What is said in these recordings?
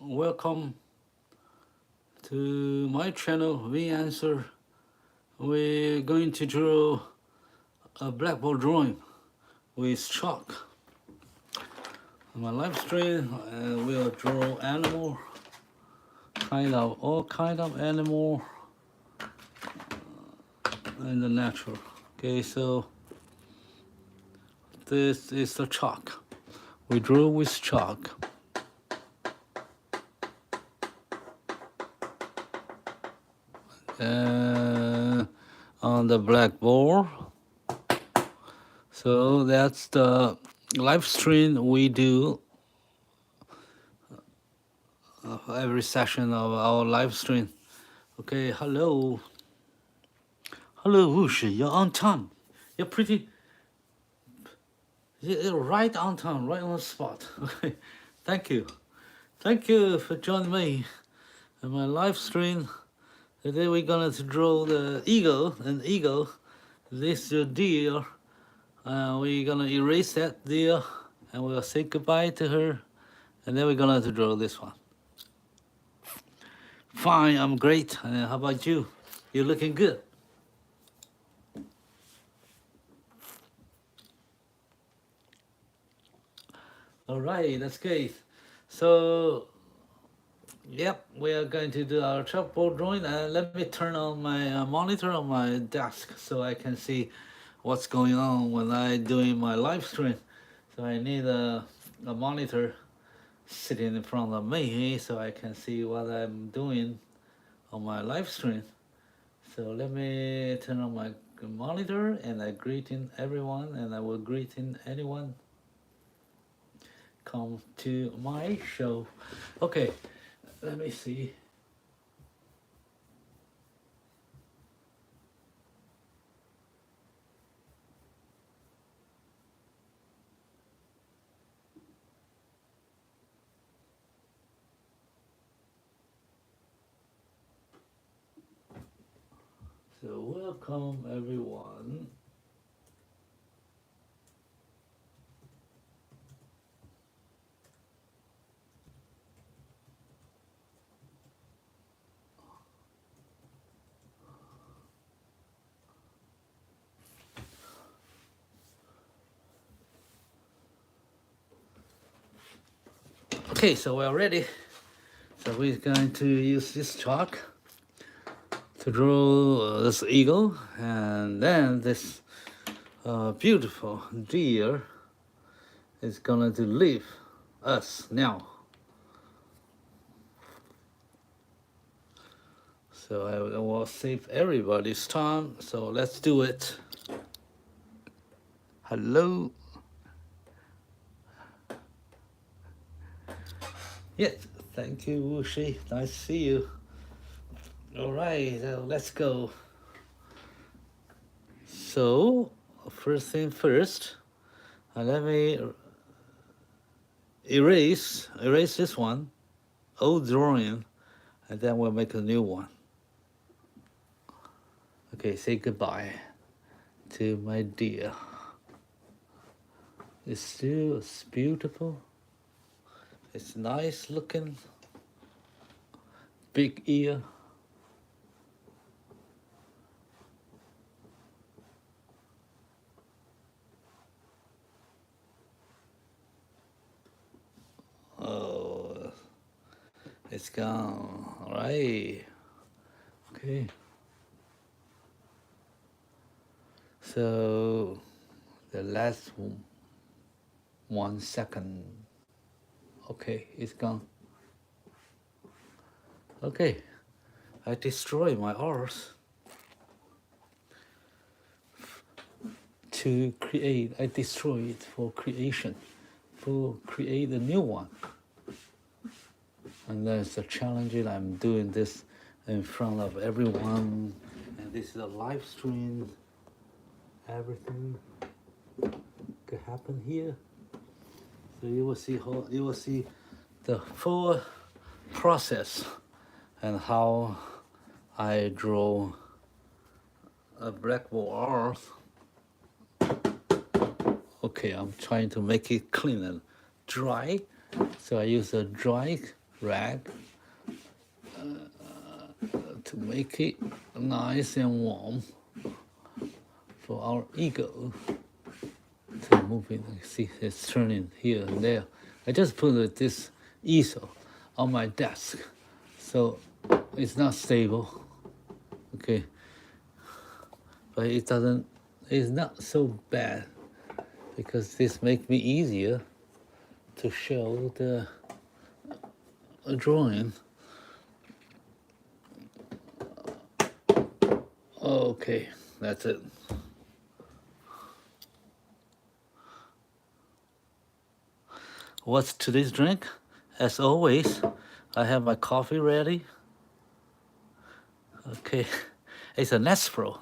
welcome to my channel. We're going to draw a blackboard drawing with chalk. On my live stream, we'll draw animal, all kind of animal in the natural. Okay, so this is the chalk. We drew with chalk. On the blackboard. So that's the live stream we do every session of our live stream. Okay, hello. Hello, Wushi, you're on time. You're right on time, right on the spot. Okay, thank you. Thank you for joining me in my live stream. Today we're gonna draw the eagle, this is a deer. We're gonna erase that deer and we'll say goodbye to her. And then we're gonna draw this one. Fine, I'm great. How about you? You're looking good. All right, that's great. So, yep, we are going to do our chalkboard drawing. Let me turn on my monitor on my desk so I can see what's going on when I'm doing my live stream. So I need a monitor sitting in front of me so I can see what I'm doing on my live stream. So let me turn on my monitor and I greeting everyone, and I will greeting anyone come to my show. Okay, let me see. So welcome everyone. Okay, so we're ready. So we're going to use this chalk to draw this eagle, and then this beautiful deer is gonna to leave us now. So I will save everybody's time. So let's do it. Hello. Yes, thank you, Wushi. Nice to see you. All right, let's go. So, first thing first, let me erase this one, old drawing, and then we'll make a new one. Okay, say goodbye to my deer. It's beautiful. It's nice looking. Big ear. Oh, it's gone. All right. Okay. So the last 1 second. Okay, it's gone. Okay, I destroy my arts to create. I destroy it for creation, for create a new one. And there's a challenge. I'm doing this in front of everyone, and this is a live stream. Everything could happen here. So you will see the full process and how I draw a blackboard art. Okay, I'm trying to make it clean and dry. So I use a dry rag to make it nice and warm for our ego to move it. See, it's turning here and there. I just put this easel on my desk, so it's not stable. Okay, but it doesn't. It's not so bad because this makes me easier to show the drawing. Okay, that's it. What's today's drink? As always, I have my coffee ready. Okay, it's a Nespresso.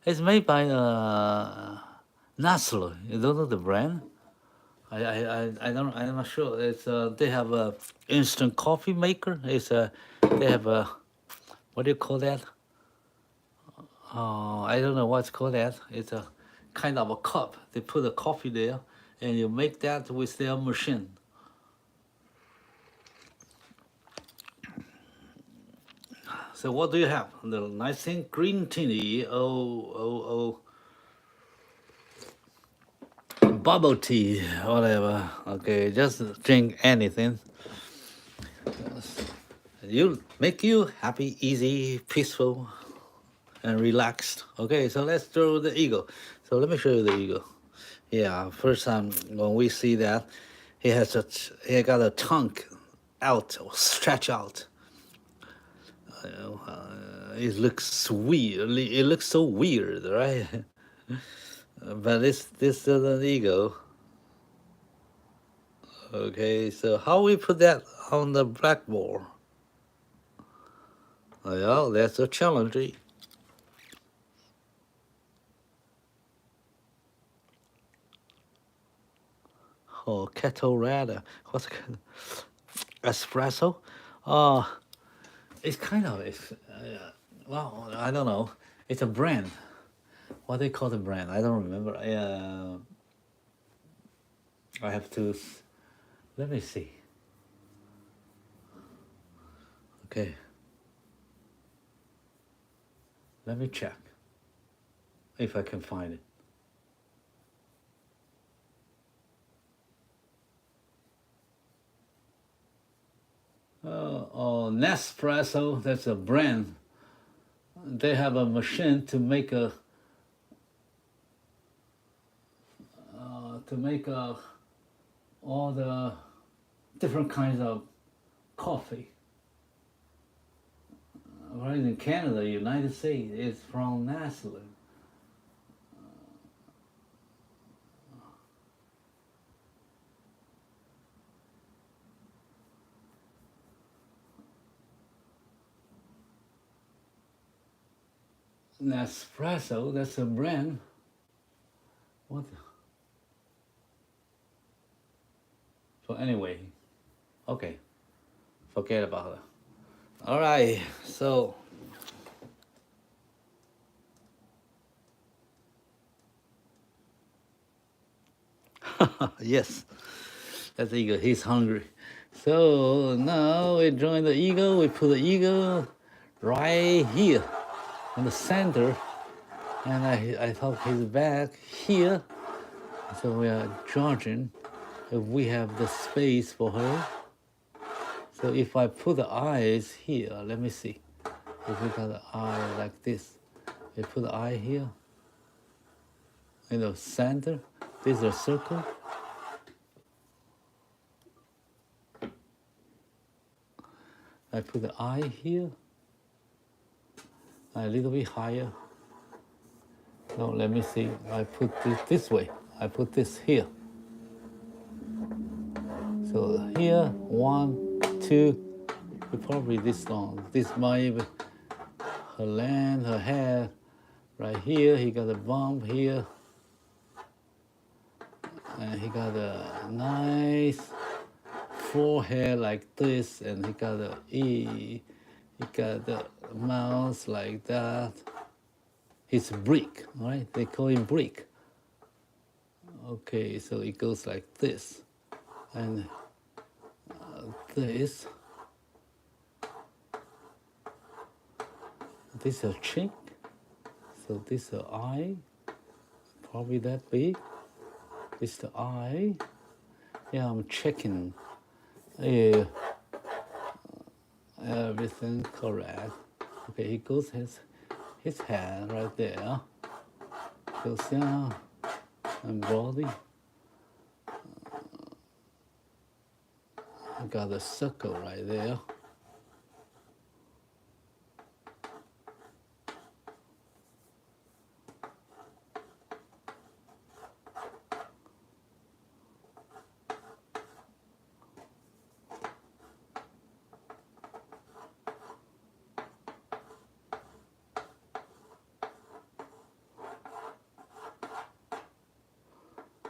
It's made by Nestle. You don't know the brand? I'm not sure. It's they have a instant coffee maker. They have a, what do you call that? I don't know what's called that. It's a kind of a cup. They put the coffee there, and you make that with their machine. So what do you have? The nice thing, green tea. Bubble tea, whatever. Okay, just drink anything. You make you happy, easy, peaceful, and relaxed. Okay, so let's draw the eagle. So let me show you the eagle. Yeah, first time when we see that, he got a tongue out, or stretch out. It looks weird. It looks so weird, right? But this is an eagle. Okay, so how we put that on the blackboard? Well, that's a challenge. Oh, kettle red. What's espresso? It's kind of well, I don't know. It's a brand. What they call the brand? I don't remember. I have to. Let me see. Okay. Let me check if I can find it. Nespresso, that's a brand. They have a machine to make all the different kinds of coffee. Right in Canada, United States, it's from Nestle. Nespresso, that's a brand. What? So anyway, okay, forget about it. All right, so yes, that's the eagle. He's hungry. So now we join the eagle. We put the eagle right here in the center, and I thought his back here. So we are judging if we have the space for her. So if I put the eyes here, let me see. If we got the eye like this, we put the eye here in the center. This is a circle. I put the eye here, a little bit higher. No, let me see. I put this way. I put this here. So here, 1, 2, probably this long. This might be her land, her hair. Right here, he got a bump here. And he got a nice forehead like this, and he got the mouth like that. He's brick, right? They call him brick. Okay, so it goes like this, and this. This is a cheek, so this is the eye, probably that big. This is the eye. Yeah, I'm checking. Yeah, everything correct. Okay, he goes his head right there. Goes down and body. I got a circle right there.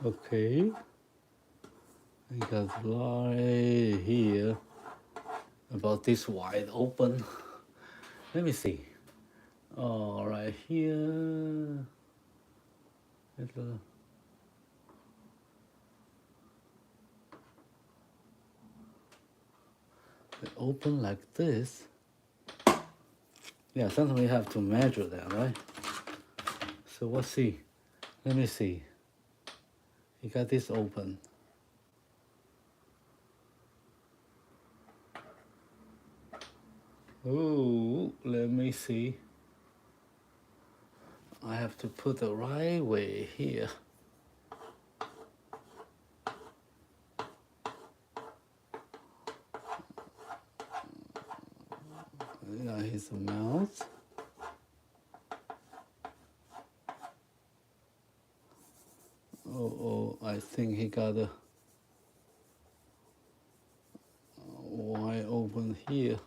Okay, I got right here about this wide open. Let me see. Oh, right here. It'll open like this. Yeah, sometimes we have to measure that, right? So let's see. Let me see. You got this open. Oh, let me see. I have to put the right way here. Yeah, his mouth. Oh, I think he got a wide open here.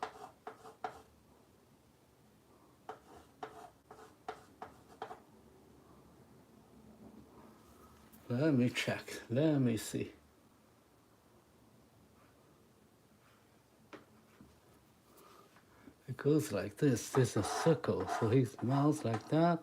Let me check. Let me see. It goes like this. This is a circle. So his mouth like that.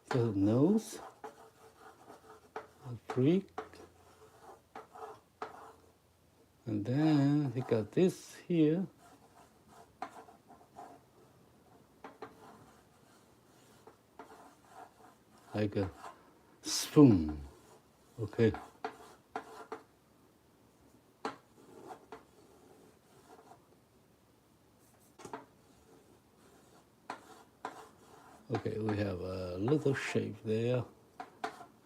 The nose, a beak, and then he got this here. Like a spoon. Okay. Okay, we have a little shape there.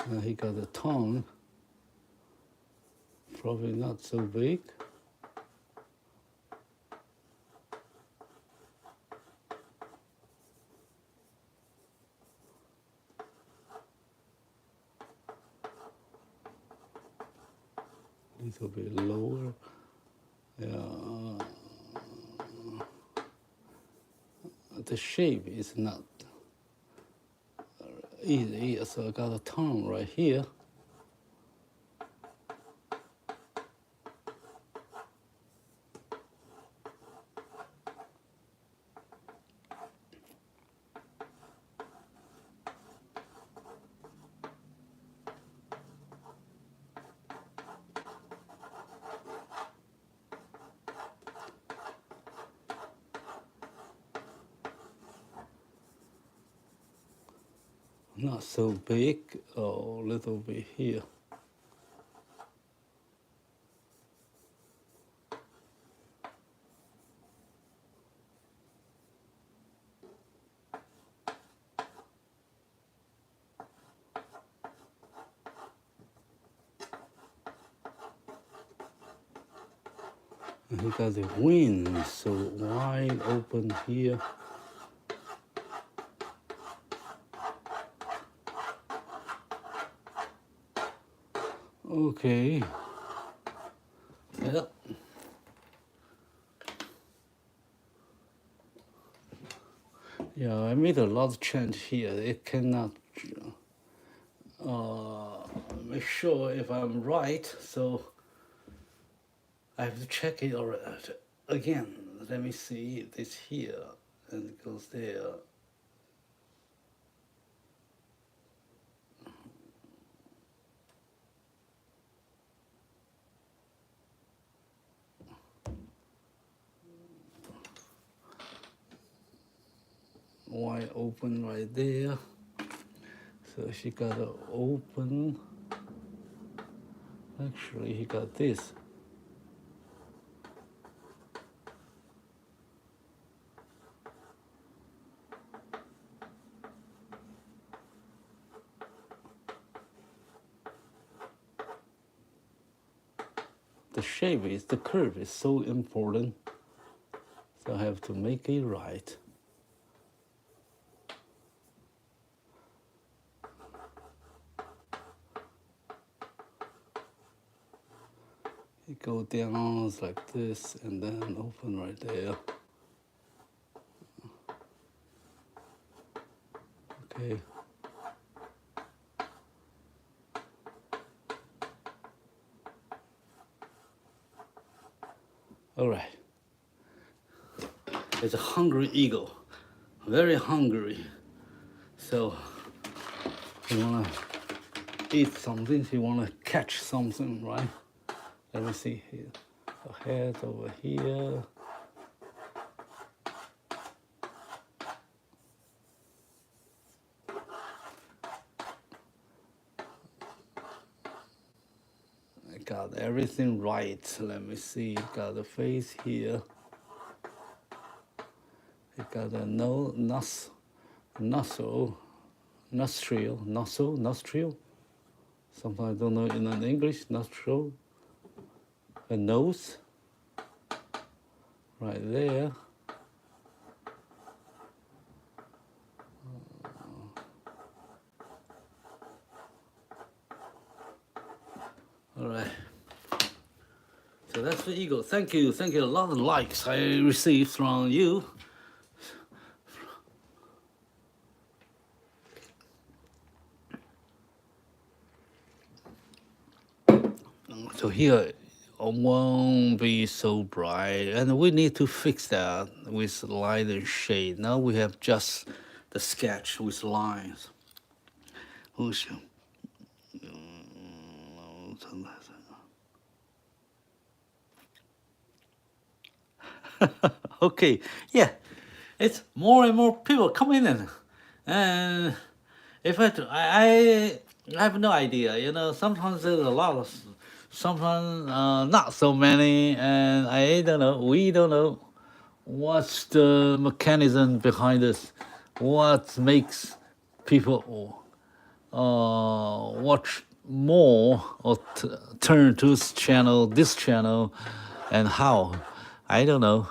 And he got a tongue. Probably not so big. Little bit lower. Yeah. The shape is not easy, so I got a tongue right here. Not so big, a little bit here. And he got the wings so wide open here. Okay. Yep. Yeah, I made a lot of change here. It cannot make sure if I'm right. So I have to check it again. Let me see this here, and it goes there. Wide open right there. So she got to open. Actually, he got this. The shape is, the curve is so important. So I have to make it right. It go down like this and then open right there. Okay. All right. It's a hungry eagle, very hungry. So he wanna eat something, he wanna catch something, right? Let me see here. The head over here. I got everything right. Let me see. Got the face here. I got a nostril. Sometimes I don't know in English. Nostril. A nose. Right there. All right. So that's the eagle. Thank you. A lot of likes I received from you. So here won't be so bright, and we need to fix that with light and shade. Now we have just the sketch with lines. Okay, yeah, it's more and more people coming in, and if I have no idea. You know, sometimes there's a lot of, sometimes not so many, and I don't know. We don't know what's the mechanism behind this. What makes people watch more or turn to this channel, and how? I don't know.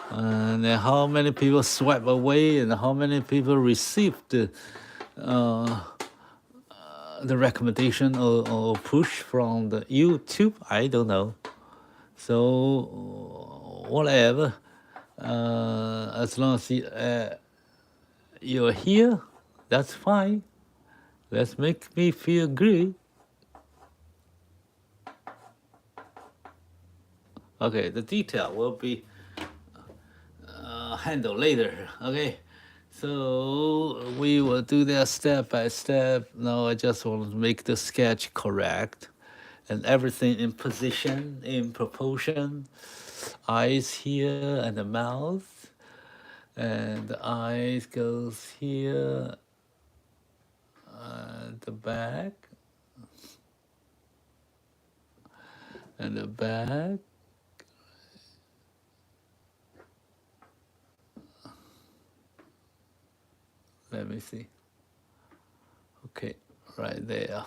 And how many people swipe away, and how many people received the recommendation or push from the YouTube. I don't know. So whatever. As long as you're here, that's fine. Let's make me feel good. Okay, the detail will be handled later. Okay, so we will do that step by step. Now I just want to make the sketch correct and everything in position, in proportion. Eyes here and the mouth, and the eyes goes here, the back, and the back. Let me see. Okay, right there.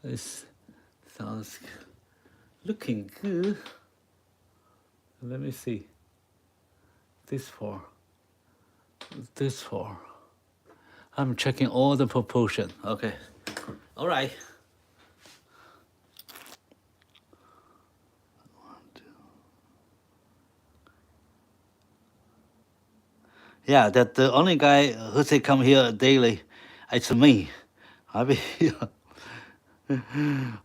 This sounds looking good. Let me see. This far. I'm checking all the proportion. Okay. All right. Yeah, that the only guy who say come here daily, it's me. Happy.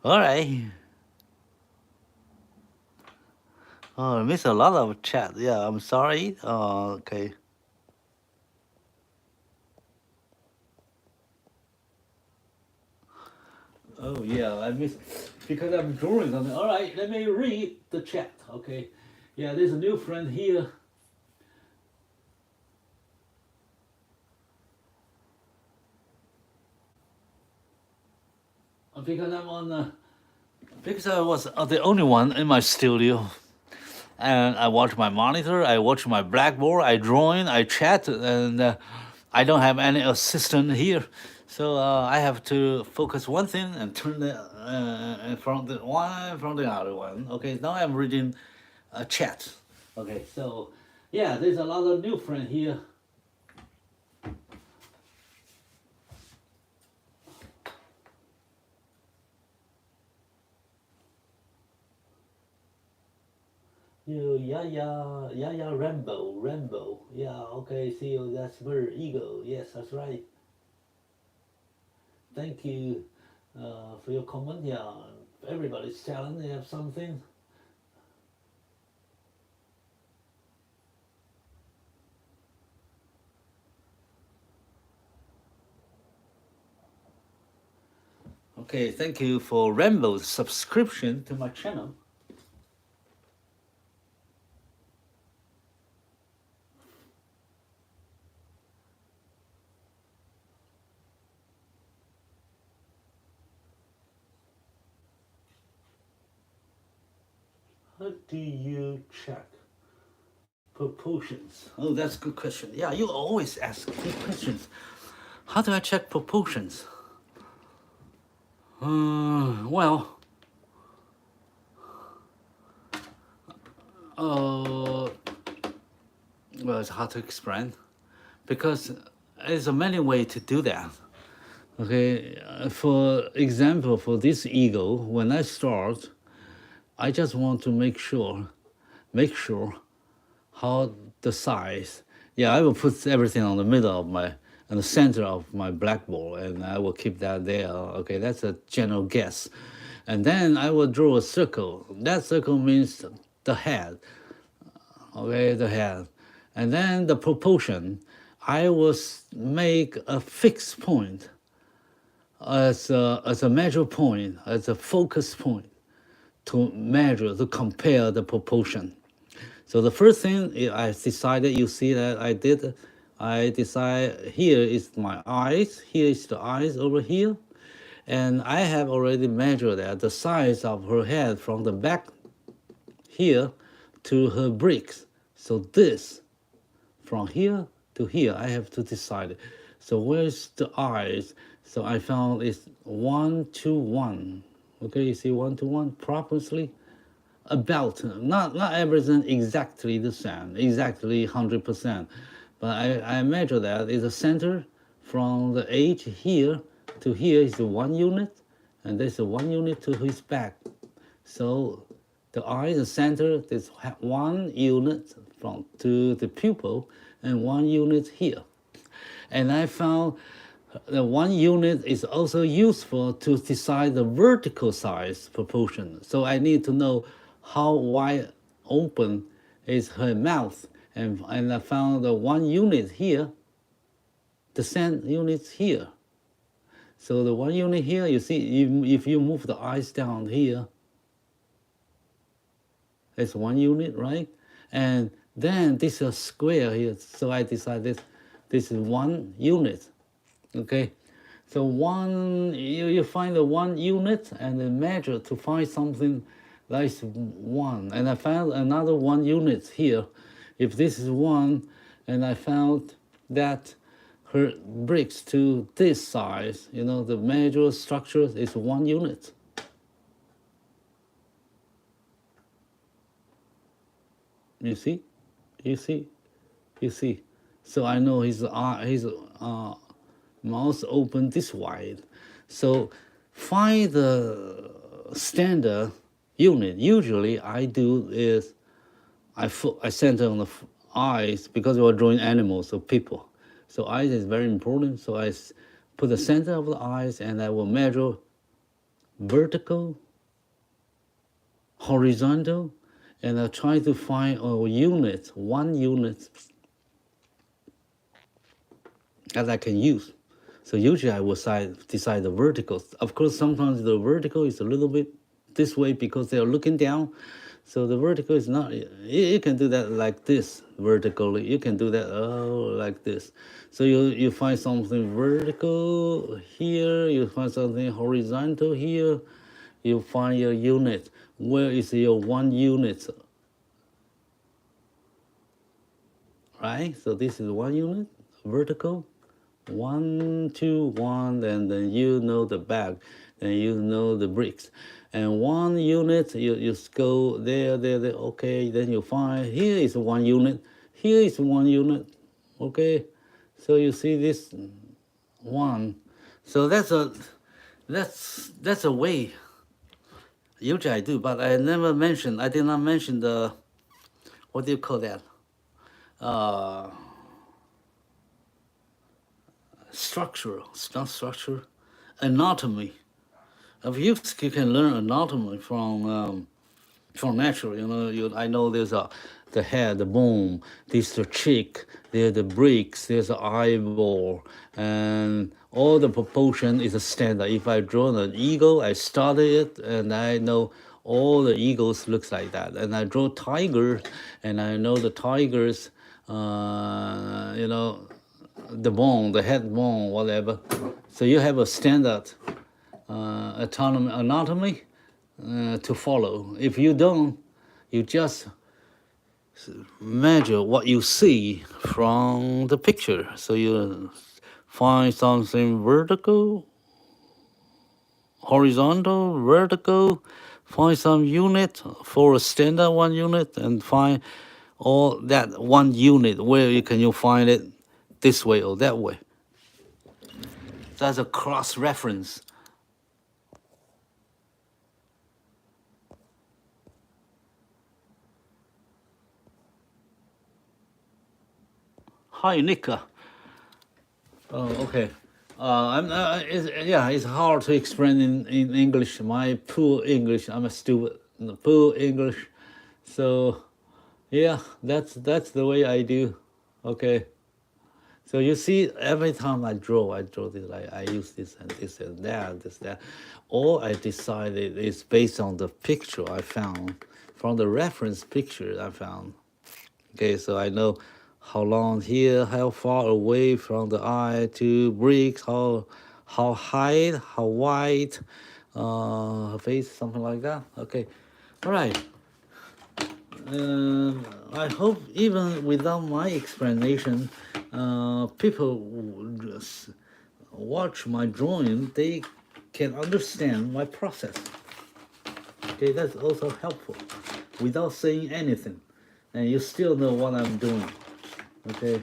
All right. Oh, I missed a lot of chat. Yeah, I'm sorry. Okay. Oh yeah, I missed because I'm drawing something. All right, let me read the chat. Okay. Yeah, there's a new friend here. Because I'm on because I was the only one in my studio, and I watch my monitor, I watch my blackboard, I drawing, I chat, and I don't have any assistant here, so I have to focus one thing and turn the from the one from the other one. Okay, now I'm reading a chat. Okay, so yeah, there's a lot of new friends here. Yeah, Rambo. Yeah, okay, see you. That's very ego. Yes, that's right. Thank you for your comment. Yeah, everybody's challenge. They have something. Okay, thank you for Rambo's subscription to my channel. How do you check proportions? Oh, that's a good question. Yeah, you always ask good questions. How do I check proportions? Well, it's hard to explain because there's a many way to do that. Okay, for example, for this ego, when I start, I just want to make sure how the size. Yeah, I will put everything on the middle of my, in the center of my blackboard, and I will keep that there. Okay, that's a general guess. And then I will draw a circle. That circle means the head. Okay, the head. And then the proportion, I will make a fixed point as a measure point, as a focus point to measure, to compare the proportion. So the first thing I decided, you see that I decide here is my eyes, here is the eyes over here. And I have already measured that the size of her head from the back here to her bricks. So this, from here to here, I have to decide. So where's the eyes? So I found it's 1 to 1. Okay, you see 1 to 1 proportionally. About not everything exactly the same, exactly 100%, but I measure that is the center from the edge here to here is the 1 unit, and there's a 1 unit to his back. So the eye, the center, is 1 unit from to the pupil, and 1 unit here. And I found the 1 unit is also useful to decide the vertical size proportion. So I need to know how wide open is her mouth. And I found the 1 unit here, the same units here. So the 1 unit here, you see, if you move the eyes down here, it's 1 unit, right? And then this is a square here, so I decided this is 1 unit. Okay, so you find the 1 unit and then measure to find something like 1. And I found another 1 unit here. If this is 1, and I found that her bricks to this size, you know, the major structure is 1 unit. You see? You see? You see? So I know his mouth open this wide. So find the standard unit. Usually I do is I center on the eyes because we're drawing animals or people. So eyes is very important. So I put the center of the eyes, and I will measure vertical, horizontal, and I try to find a unit, 1 unit that I can use. So usually I will decide the verticals. Of course, sometimes the vertical is a little bit this way because they are looking down. So the vertical is not, you can do that like this vertically. You can do that like this. So you find something vertical here, you find something horizontal here, you find your unit. Where is your 1 unit? Right? So this is 1 unit, vertical. 1, 2, 1, and then you know the back, and you know the bricks. And 1 unit, you go there, okay, then you find here is 1 unit, here is 1 unit, okay. So you see this 1. So that's a way. Usually I do, but I did not mention the, what do you call that? Structure, not structure, anatomy. You can learn anatomy from natural. I know there's the head, the bone, there's the cheek, there's the bricks, there's the eyeball, and all the proportion is a standard. If I draw an eagle, I study it, and I know all the eagles looks like that. And I draw tiger, and I know the tigers, the bone, the head bone, whatever. So you have a standard anatomy to follow. If you don't, you just measure what you see from the picture. So you find something vertical, horizontal, vertical, find some unit for a standard 1 unit, and find all that 1 unit. Where you find it this way or that way. That's a cross-reference. Hi, Nika. Oh, okay. It's hard to explain in English. My poor English. I'm a stupid. Poor English. So, yeah, that's the way I do. Okay. So you see, every time I draw this. I use this and this and that, this that. All I decided is based on the picture I found, from the reference picture I found. Okay, so I know how long here, how far away from the eye to bricks, how high, how wide, face, something like that. Okay, all right. I hope even without my explanation, people just watch my drawing, they can understand my process. Okay, that's also helpful. Without saying anything, and you still know what I'm doing. Okay,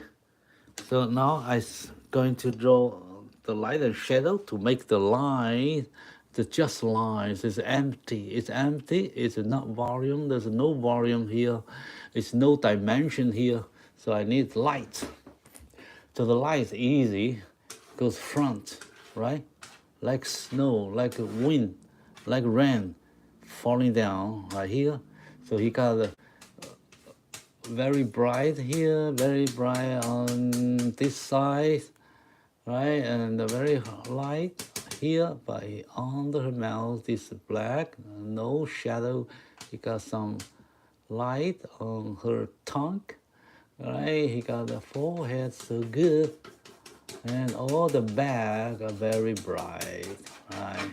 so now I'm going to draw the light and shadow to make the line, the just lines. It's empty. It's empty. It's not volume. There's no volume here. It's no dimension here. So I need light. So the light is easy, goes front, right? Like snow, like wind, like rain falling down right here. So he got a very bright here, very bright on this side, right? And a very light here, but under her mouth is black, no shadow. He got some light on her tongue, right? He got the forehead so good, and all the back are very bright, right?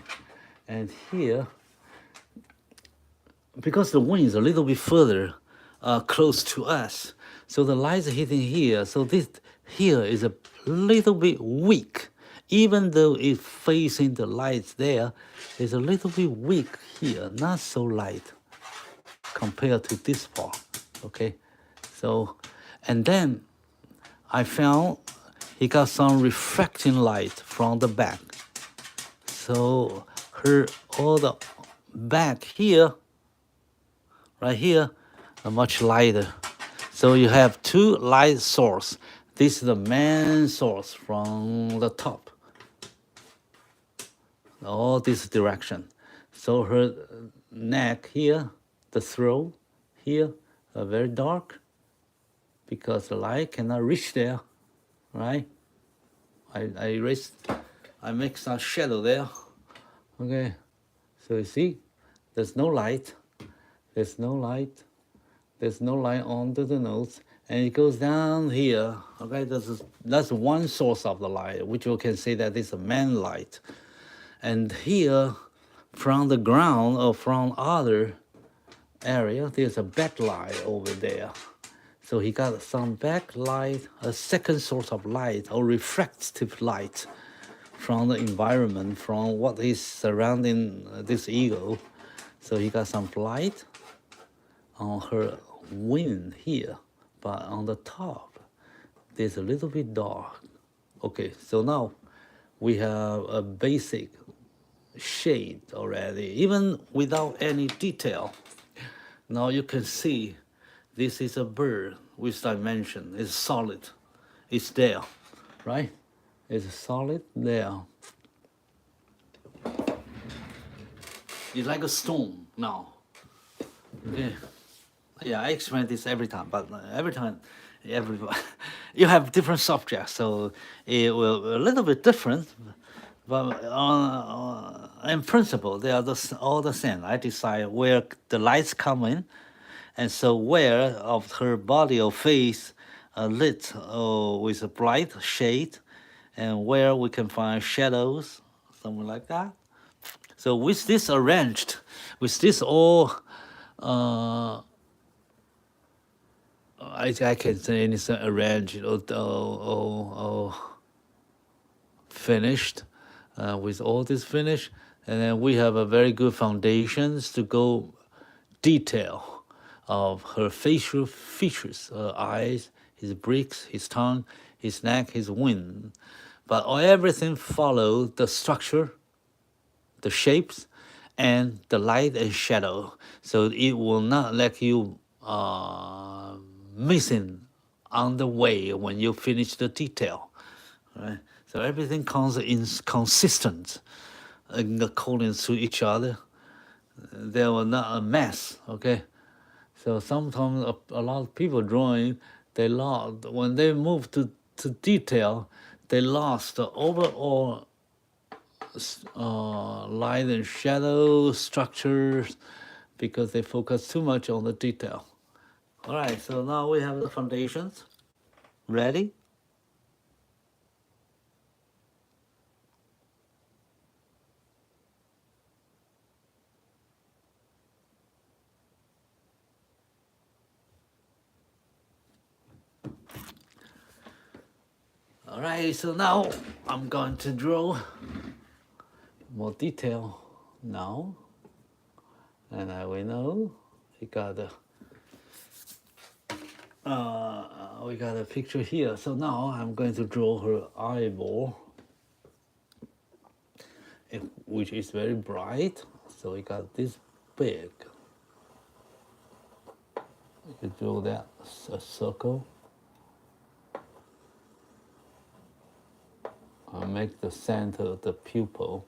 And here, because the wind is a little bit further close to us, so the light is hitting here. So this here is a little bit weak, even though it's facing the light there. It's a little bit weak here, not so light compared to this part. Okay, so and then I found he got some reflecting light from the back. So all the back here, right here, are much lighter. So you have 2 light source. This is the main source from the top. all this direction. So her neck here, the throat here, are very dark because the light cannot reach there, right? I make some shadow there. Okay, so you see, there's no light. There's no light. There's no light under the nose, and it goes down here. Okay, that's one source of the light, which you can say that is a main light. And here, from the ground or from other area, there's a backlight over there. So he got some backlight, a second source of light or refractive light from the environment, from what is surrounding this ego. So he got some light on her wing here, but on the top, there's a little bit dark. Okay, so now we have a basic shade already, even without any detail. Now you can see this is a bird with dimension. It's solid. It's there, right? It's solid there. It's like a stone now. Okay. Yeah, I explain this every time, but every time, you have different subjects, so it will a little bit different, but in principle, they are all the same. I decide where the lights come in, and so where of her body or face lit with a bright shade, and where we can find shadows, something like that. So with this arranged, with this all, I can say anything arranged or finished, with all this finished, and then we have a very good foundations to go detail of her facial features, her eyes, his bricks, his tongue, his neck, his wing. But everything follow the structure, the shapes, and the light and shadow. So it will not let you missing on the way when you finish the detail, right? So everything comes in consistent in accordance to each other. There will not a mess, okay? So sometimes a lot of people drawing, they lost, when they move to detail, they lost the overall light and shadow structures because they focus too much on the detail. All right, so now we have the foundations ready. All right, so now I'm going to draw more detail now. And we know we got a picture here. So now I'm going to draw her eyeball, which is very bright. So we got this big. We could draw that a circle. I'll make the center of the pupil.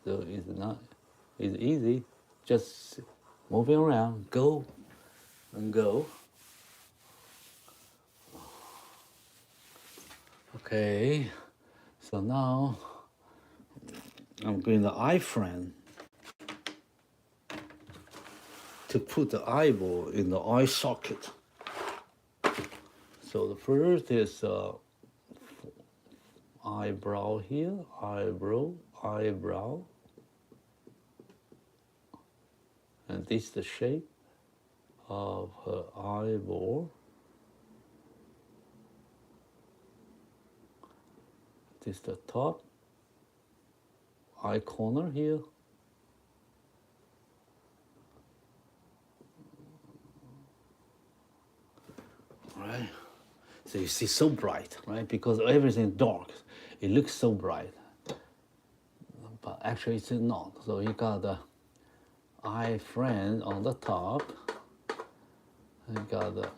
So it's easy, just moving around, go and go. Okay, so now I'm going the eye frame to put the eyeball in the eye socket. So the first is eyebrow here, eyebrow. And this is the shape of her eyeball. This is the top eye corner here. All right. So you see, so bright, right? Because everything dark, it looks so bright. But actually it's not. So you got the eye frame on the top. You got the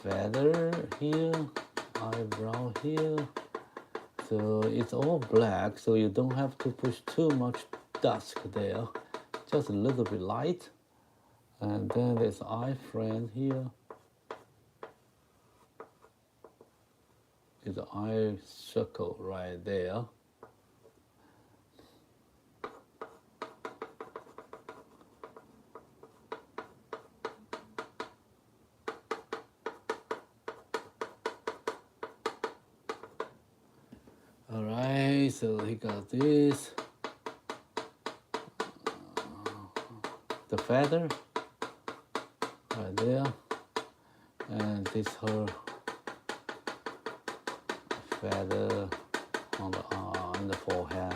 feather here, eyebrow here. So it's all black, so you don't have to push too much dusk there, just a little bit light. And then there's eye frame here. It's an eye circle right there. All right, so he got this. The feather right there, and this her feather on the forehead.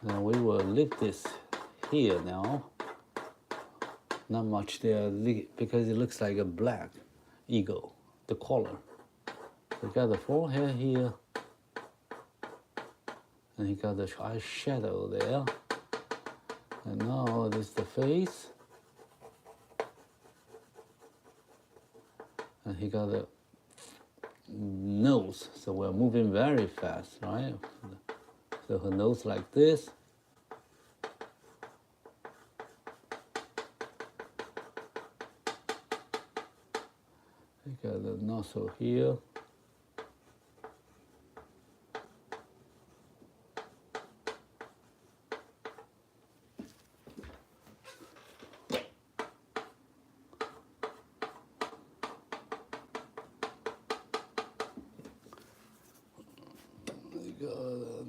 Now we will leave this here now. Not much there because it looks like a black eagle, the color. We got the forehead here, and he got the eye shadow there. And now this is the face. And he got the nose, so we're moving very fast, right? So her nose like this. He got the nostril here.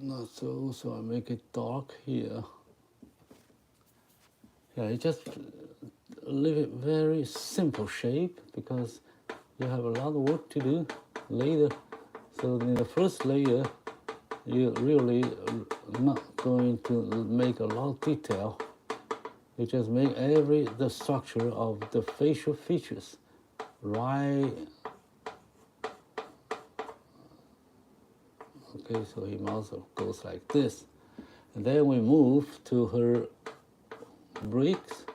Not so I make it dark here. Yeah, I just leave it very simple shape because you have a lot of work to do later. So in the first layer, you're really not going to make a lot of detail. You just make the structure of the facial features right. Okay, so he also goes like this. And then we move to her bricks.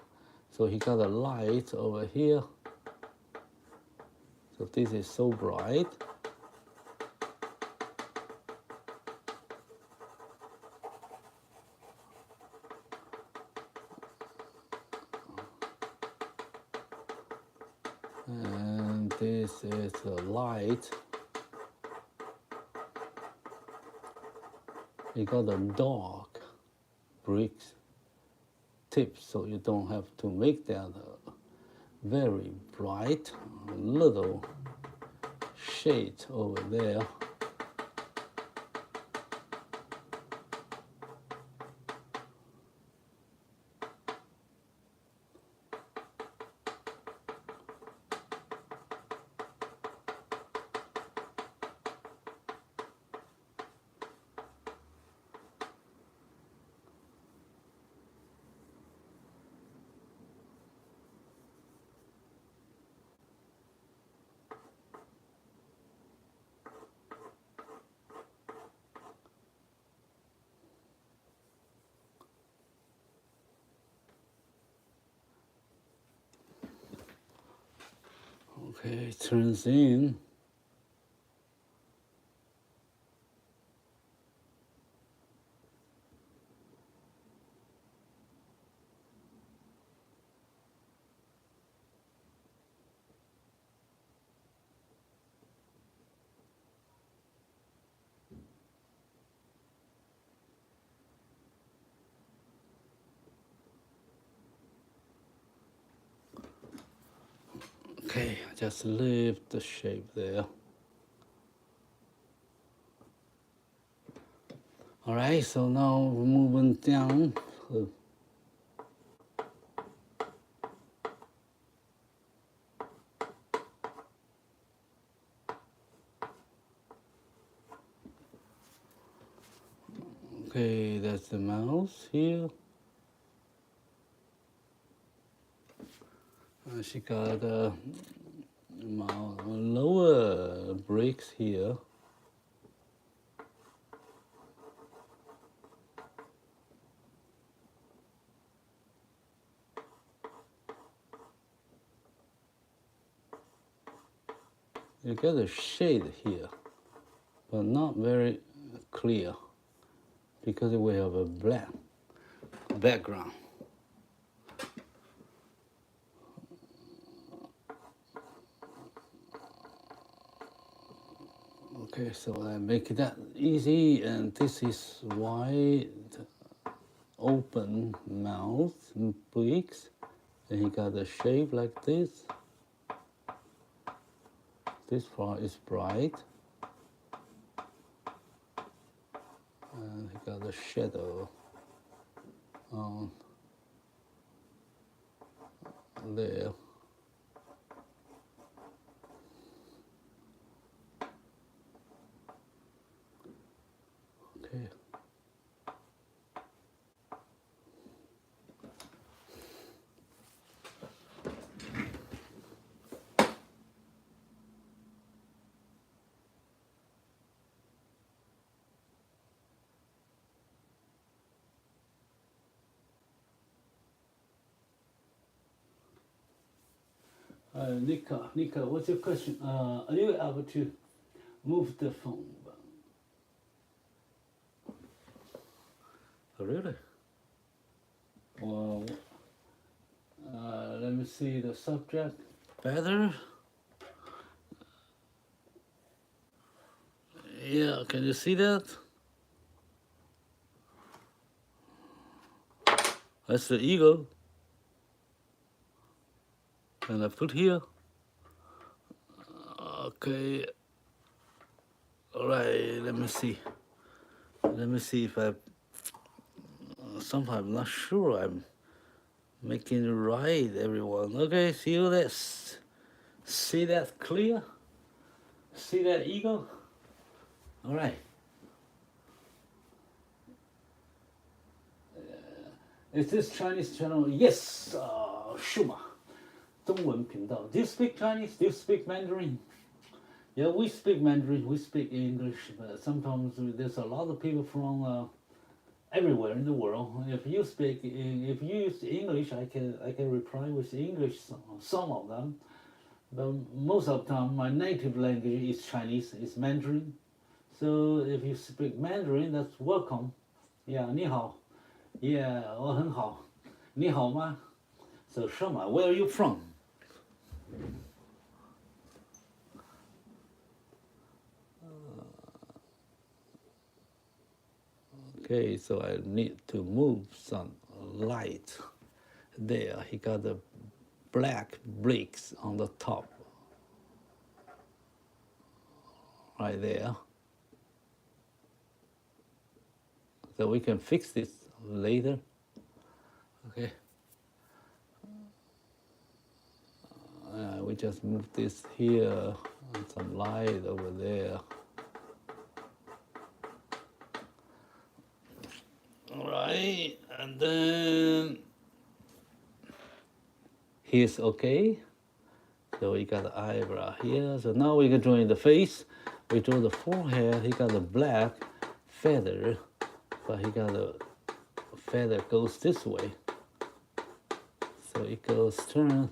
So he got a light over here. So this is so bright. And this is the light. You got a dark bricks tips, so you don't have to make that very bright. Little shade over there. Okay, it turns in. Okay, just leave the shape there. All right, so now we're moving down. Okay, that's the mouse here. She got lower bricks here. You get a shade here, but not very clear because we have a black background. Okay, so I make that easy, and this is wide open mouth and beaks, and he got a shape like this. This part is bright, and he got a shadow on there. Okay. Nika, what's your question? Are you able to move the phone? Oh, really? Well, let me see the subject better. Yeah, can you see that? That's the eagle. And I put here. Okay. All right, let me see. Let me see if I, somehow I'm not sure I'm making it right, everyone. Okay, see that? See that clear? See that eagle? All right. Is this Chinese channel? Yes, Shuma. 中文频道. Do you speak Chinese? Do you speak Mandarin? Yeah, we speak Mandarin, we speak English, but sometimes there's a lot of people from everywhere in the world. If you use English, I can reply with English, some of them. But most of the time, my native language is Chinese, it's Mandarin. So if you speak Mandarin, that's welcome. Yeah, 你好. Yeah, 我很好. 你好吗? So Shema, where are you from? Okay, so I need to move some light. There, he got the black bricks on the top. Right there. So we can fix this later. Okay. We just move this here and some light over there. All right, and then here's okay. So we got the eyebrow here. So now we can draw in the face. We draw the forehead. He got a black feather, but he got a feather goes this way. So it goes turn.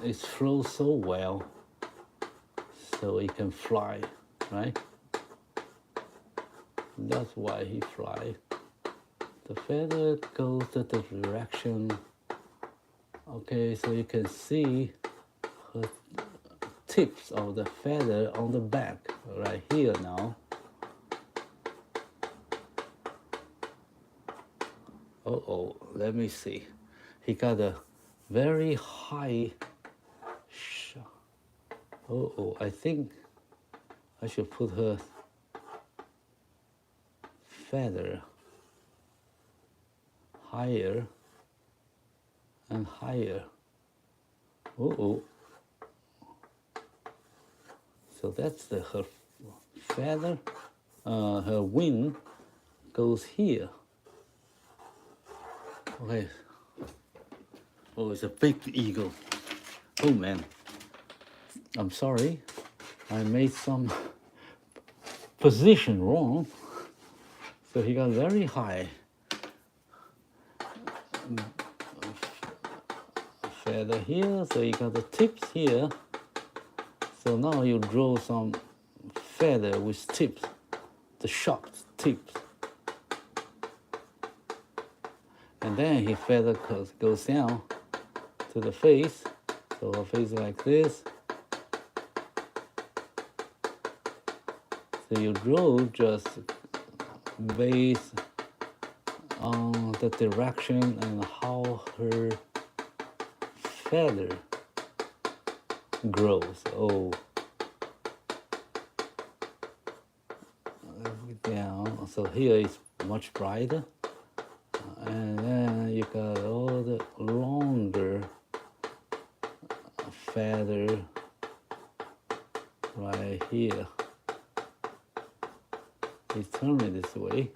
It flows so well, so it can fly, right? That's why he fly. The feather goes to the direction. Okay, so you can see her tips of the feather on the back right here now. Uh-oh, let me see. He got a very high. Uh-oh, I think I should put her feather higher and higher. Uh-oh. So that's her feather. Her wing goes here. Okay. Oh, it's a big eagle. Oh man. I'm sorry. I made some position wrong. So he got very high. Feather here, so you got the tips here. So now you draw some feather with tips, the sharp tips. And then his feather goes down to the face, so a face like this. So you draw just based on the direction and how her feather grows. Oh, down. So here it's much brighter, and then you got all the longer feather right here. Please turn it this way.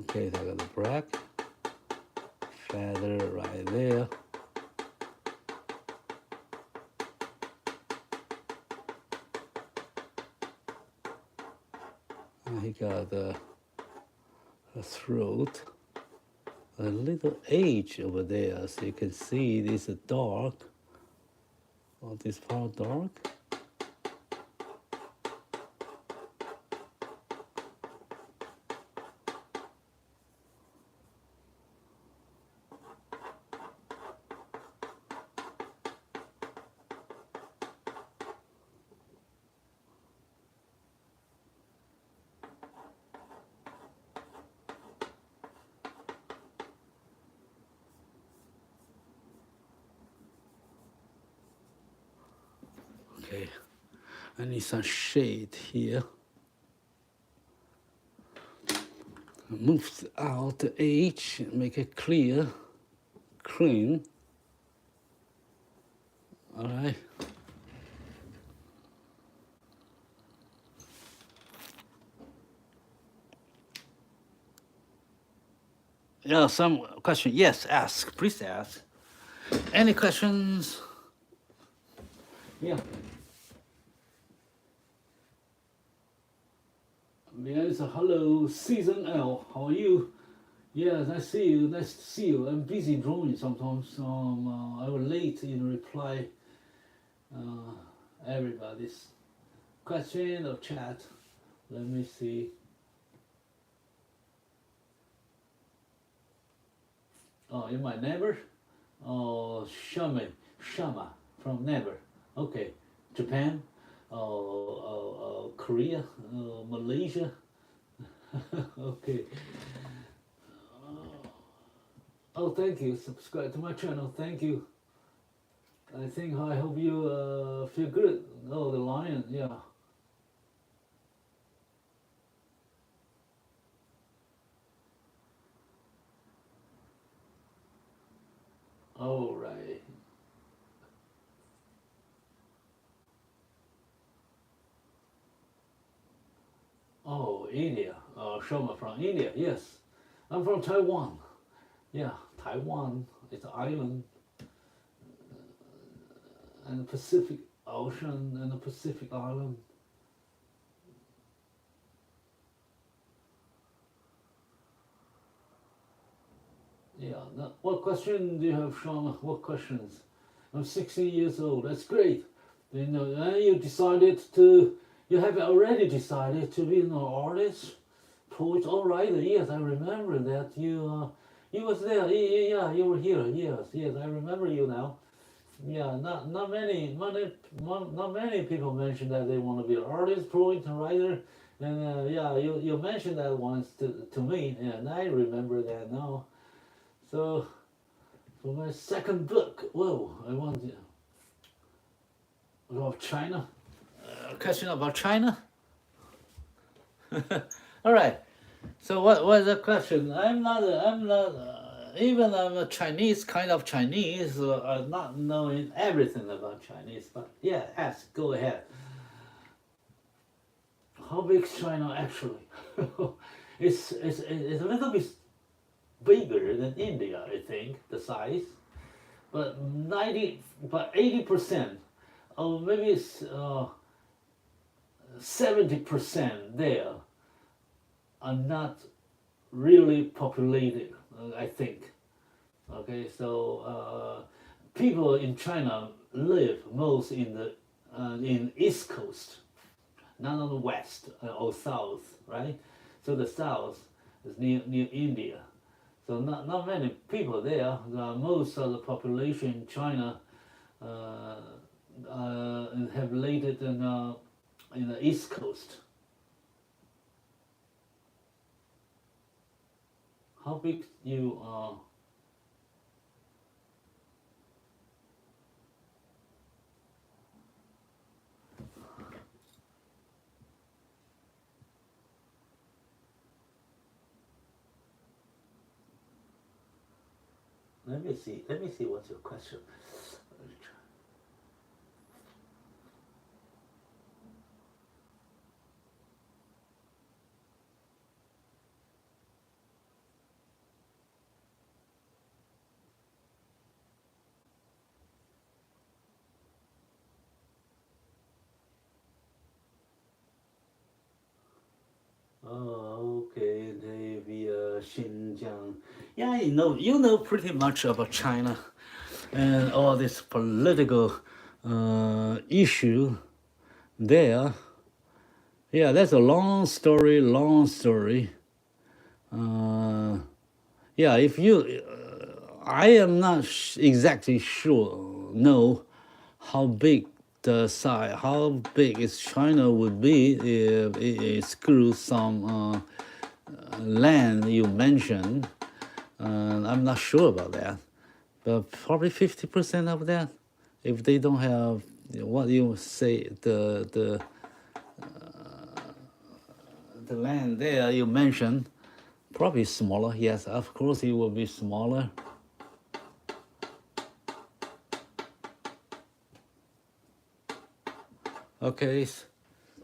Okay, so I got the black feather right there. And he got the throat, a little edge over there, so you can see this is dark. Oh, this part dark. Okay, I need some shade here. Move out the edge, make it clear, clean. All right. Yeah, some question. Yes, ask. Please ask. Any questions? Yeah. Yes, hello, Season L. How are you? Yes, I see you. Nice to see you. I'm busy drawing sometimes, so I was late in reply everybody's question or chat. Let me see. Oh, you my neighbor? Oh, Shama from neighbor. Okay, Japan, Korea, Malaysia. Okay. Oh, thank you. Subscribe to my channel. Thank you. I hope you feel good. Oh, the lion. Yeah. All right. Oh, India. Shoma from India. Yes. I'm from Taiwan. Yeah, Taiwan. It's an island, and the Pacific Ocean and the Pacific Island. Yeah. Now, what question do you have, Shoma? What questions? I'm 16 years old. That's great. You know, you decided to. You have already decided to be an artist, poet, or writer. Yes, I remember that you was there. Yeah, you were here. Yes, yes, I remember you now. Yeah, not many people mention that they want to be an artist, poet, and writer. And yeah, you mentioned that once to me, and I remember that now. So for my second book, whoa, I want to about China. Question about China. All right. So what was the question? I'm not. Even I'm a Chinese, kind of Chinese, not knowing everything about Chinese. But yeah, ask. Go ahead. How big is China actually? it's a little bit bigger than India, I think, the size. but 80%, or maybe it's 70% there are not really populated, I think. Okay, so people in China live most in East Coast, not on the West or South, right? So the South is near India. So not many people there. Most of the population in China have related in the East Coast. How big you are? Let me see what's your question. Oh, okay, maybe Xinjiang. Yeah, you know pretty much about China and all this political issue there. Yeah, that's a long story. Yeah, if you, I am not exactly sure. Know how big how big is China would be if it excludes some land you mentioned. I'm not sure about that, but probably 50% of that, if they don't have what you say the land there you mentioned, probably smaller. Yes, of course it will be smaller. Okay,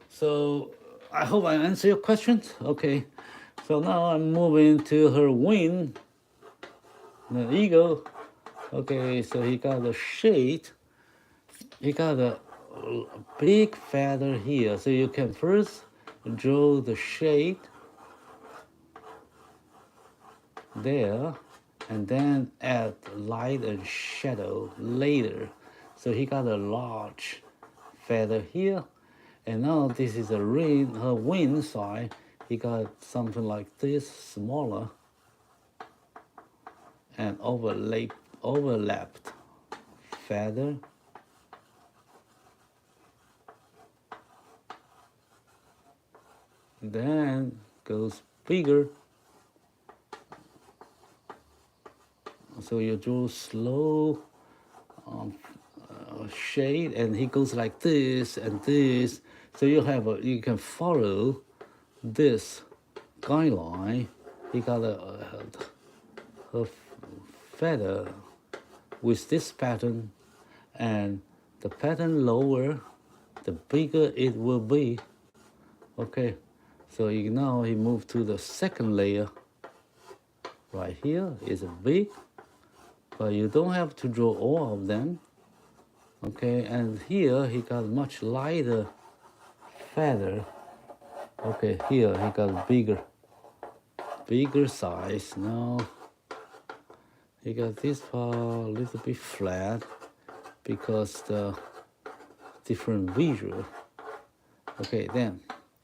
so I hope I answer your questions. Okay, so now I'm moving to her wing, the eagle. Okay, so he got a shade. He got a big feather here. So you can first draw the shade there, and then add light and shadow later. So he got a large feather here, and now this is her wing side. He got something like this, smaller, and overlapped feather. Then goes bigger. So you draw slow shade, and he goes like this and this. So you can follow this guideline. He got a feather with this pattern, and the pattern lower, the bigger it will be. Okay, so now he moved to the second layer. Right here is a big, but you don't have to draw all of them. Okay, and here he got much lighter feather. Okay, here he got bigger size. Now he got this part a little bit flat because the different visual. Okay, then.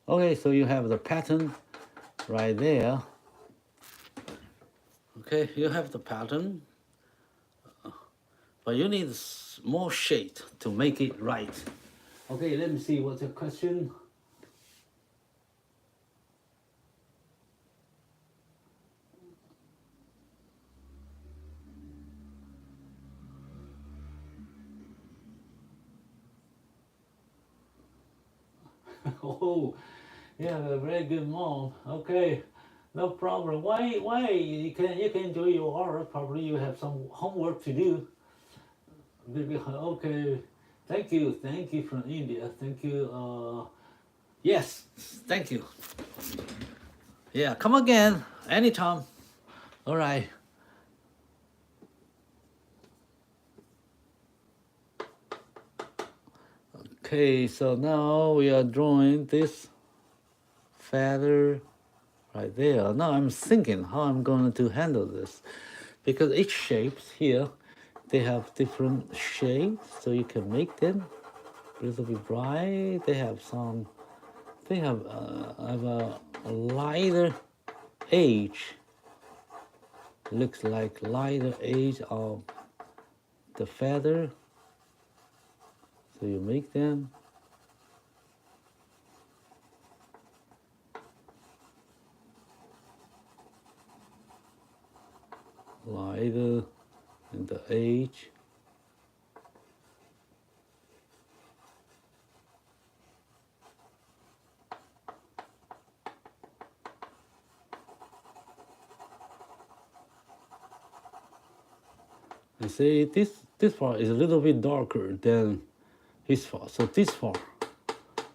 Okay, so you have the pattern right there. Okay, you have the pattern, but you need more shade to make it right. Okay, let me see what's your question. Oh, yeah, a very good mom. Okay, no problem. Why? You can enjoy your art. Probably you have some homework to do. Okay, thank you from India. Thank you. Yes, thank you. Yeah, come again anytime. All right. Okay, so now we are drawing this feather right there. Now I'm thinking how I'm going to handle this, because each shapes here, they have different shades, so you can make them a little bit bright. They have a lighter edge. Looks like lighter edge of the feather. So you make them. Lighter in the edge. You see, this part is a little bit darker than this part. So this part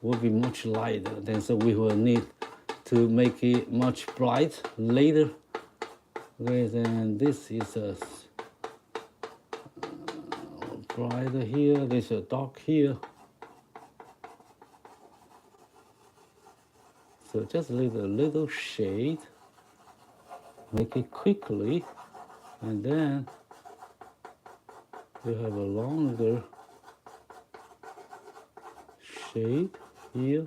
will be much lighter. Then so we will need to make it much bright later. Okay, then this is a brighter here. There's a dark here. So just leave a little shade. Make it quickly, and then you have a longer shade here.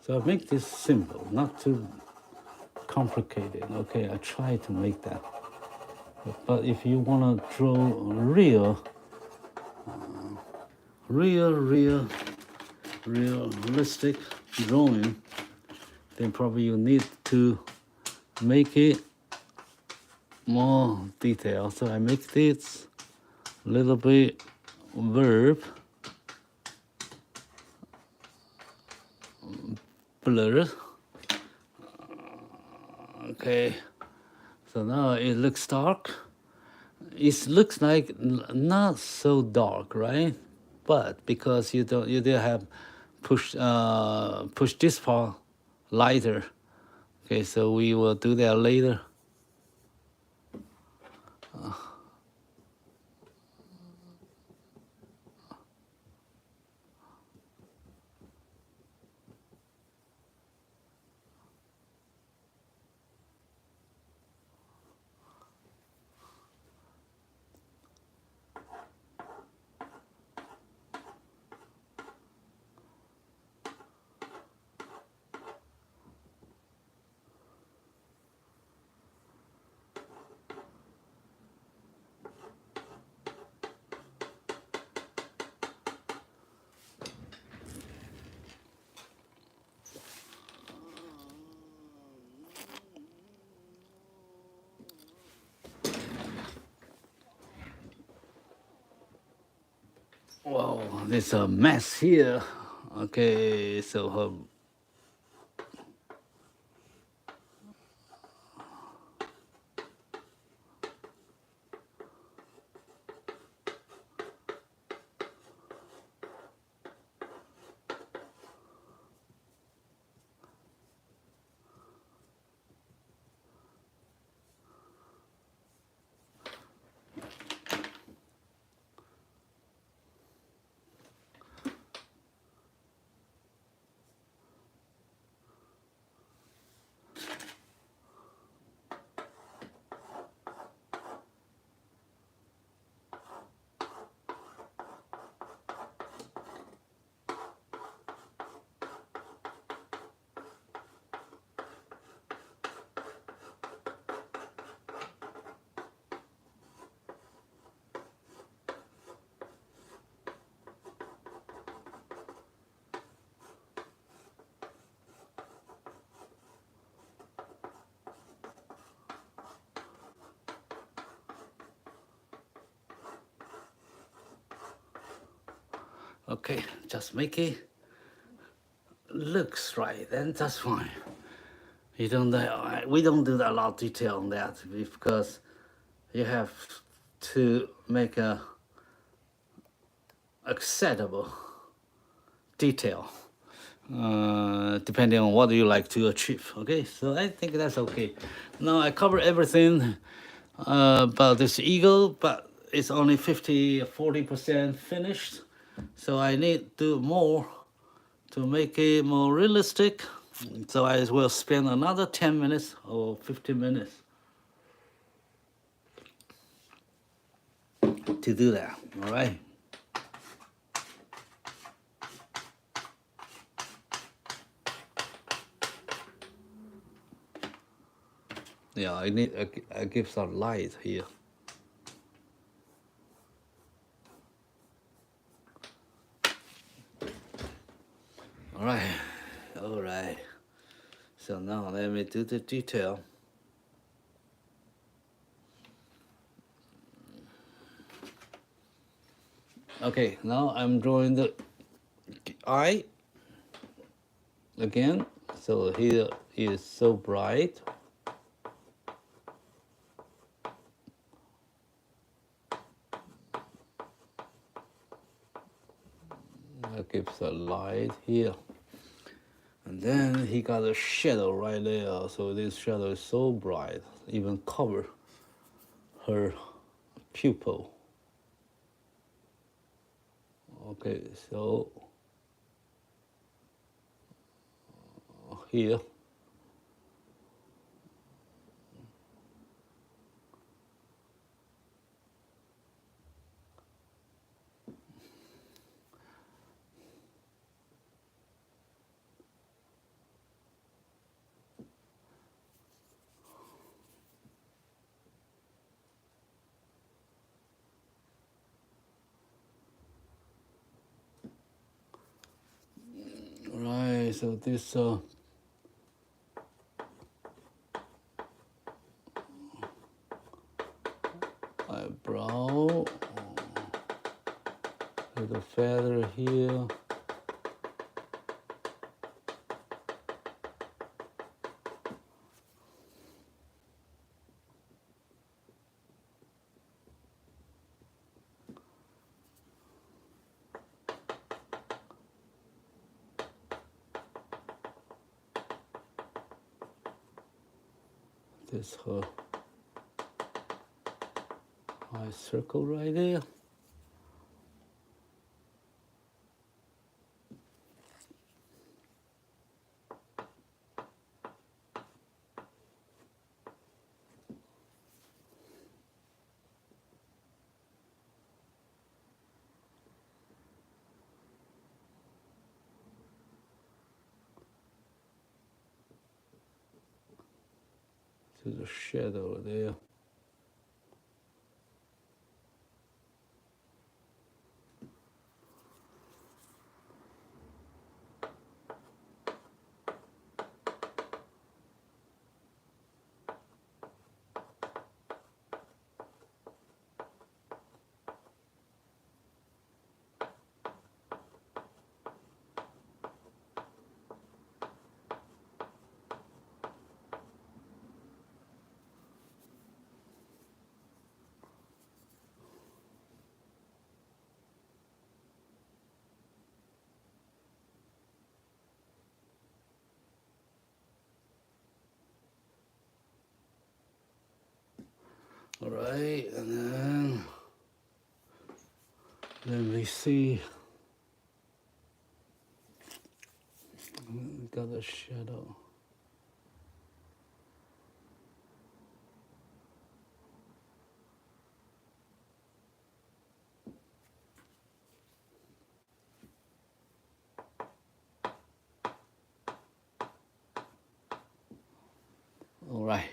So I make this simple, not too complicated. Okay, I try to make that. But if you want to draw realistic drawing, then probably you need to make it more detailed. So I make this a little bit blur. Okay, so now it looks dark. It looks like not so dark, right? But because you did have push this part lighter. Okay, so we will do that later. Wow, there's a mess here. Okay, so her Okay, just make it looks right, then that's fine. We don't do a lot of detail on that because you have to make a acceptable detail depending on what you like to achieve. Okay, so I think that's okay. Now I cover everything about this eagle, but it's only 40% finished, so I need to do more to make it more realistic. So I will spend another 10 minutes or 15 minutes to do that. All right. Yeah, I give some light here. All right. So now let me do the detail. Okay, now I'm drawing the eye again. So here is so bright. That gives a light here. And then he got a shadow right there. So this shadow is so bright, even cover her pupil. Okay, so here. Right, so this eyebrow, little feather here. This her eye circle right there. There's a shadow there. All right, and then let me see. Got a shadow. All right,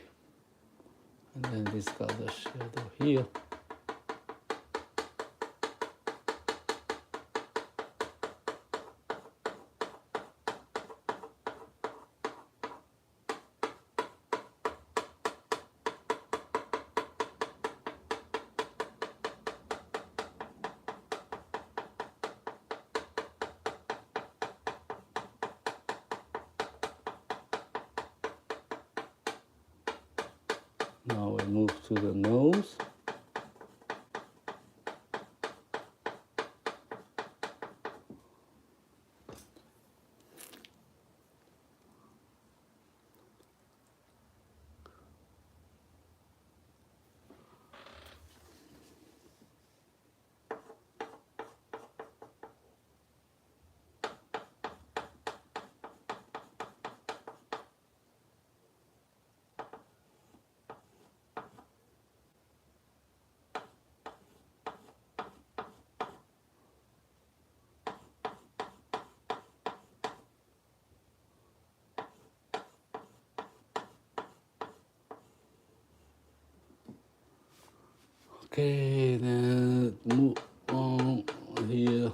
and then this got a shadow here. Now we move to the nose. Okay, then move on here.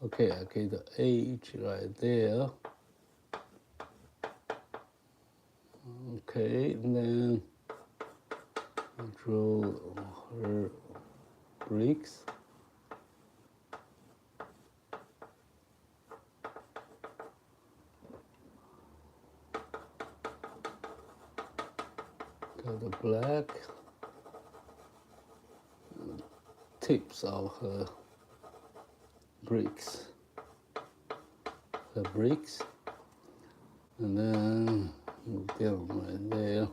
Okay, I get the H right there. Okay, and then I draw her bricks. Got the black tips of her bricks. And then move down right there.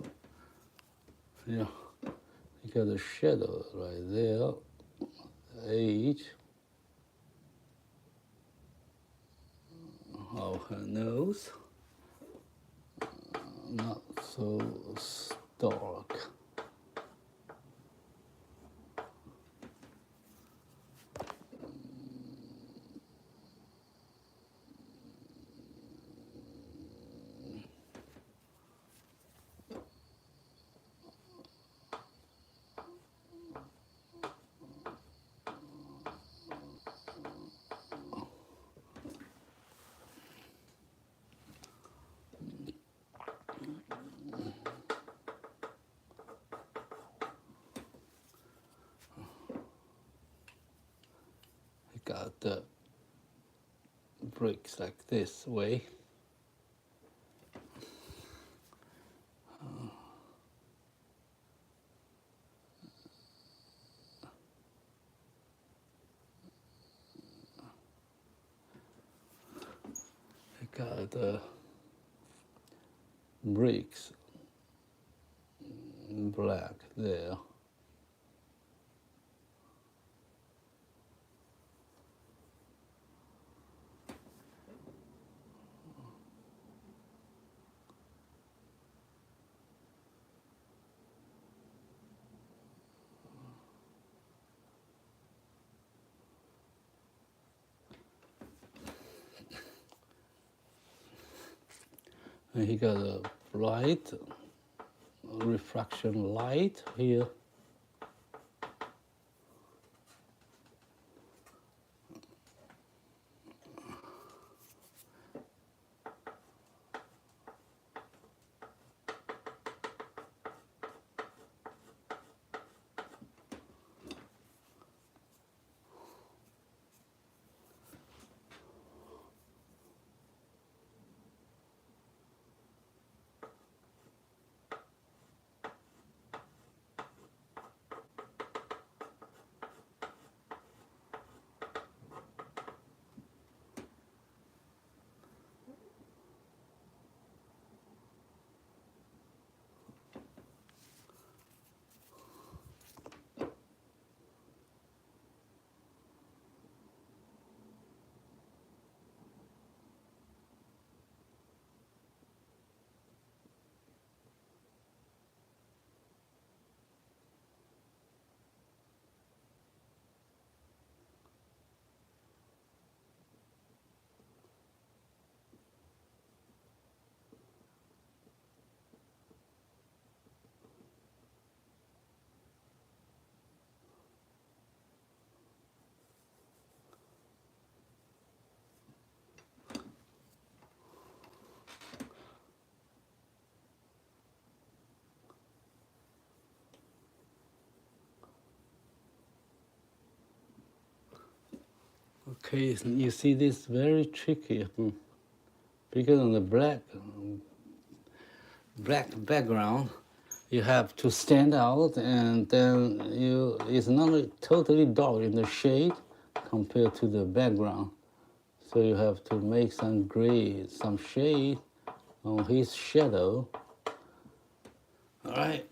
Yeah, you got the shadow right there, the edge of her nose, not so stark. Got the bricks like this way. I got the bricks black there. And he got a bright refraction light here. Okay, you see this very tricky because on the black background, you have to stand out, and then it's not totally dark in the shade compared to the background. So you have to make some gray, some shade on his shadow. All right.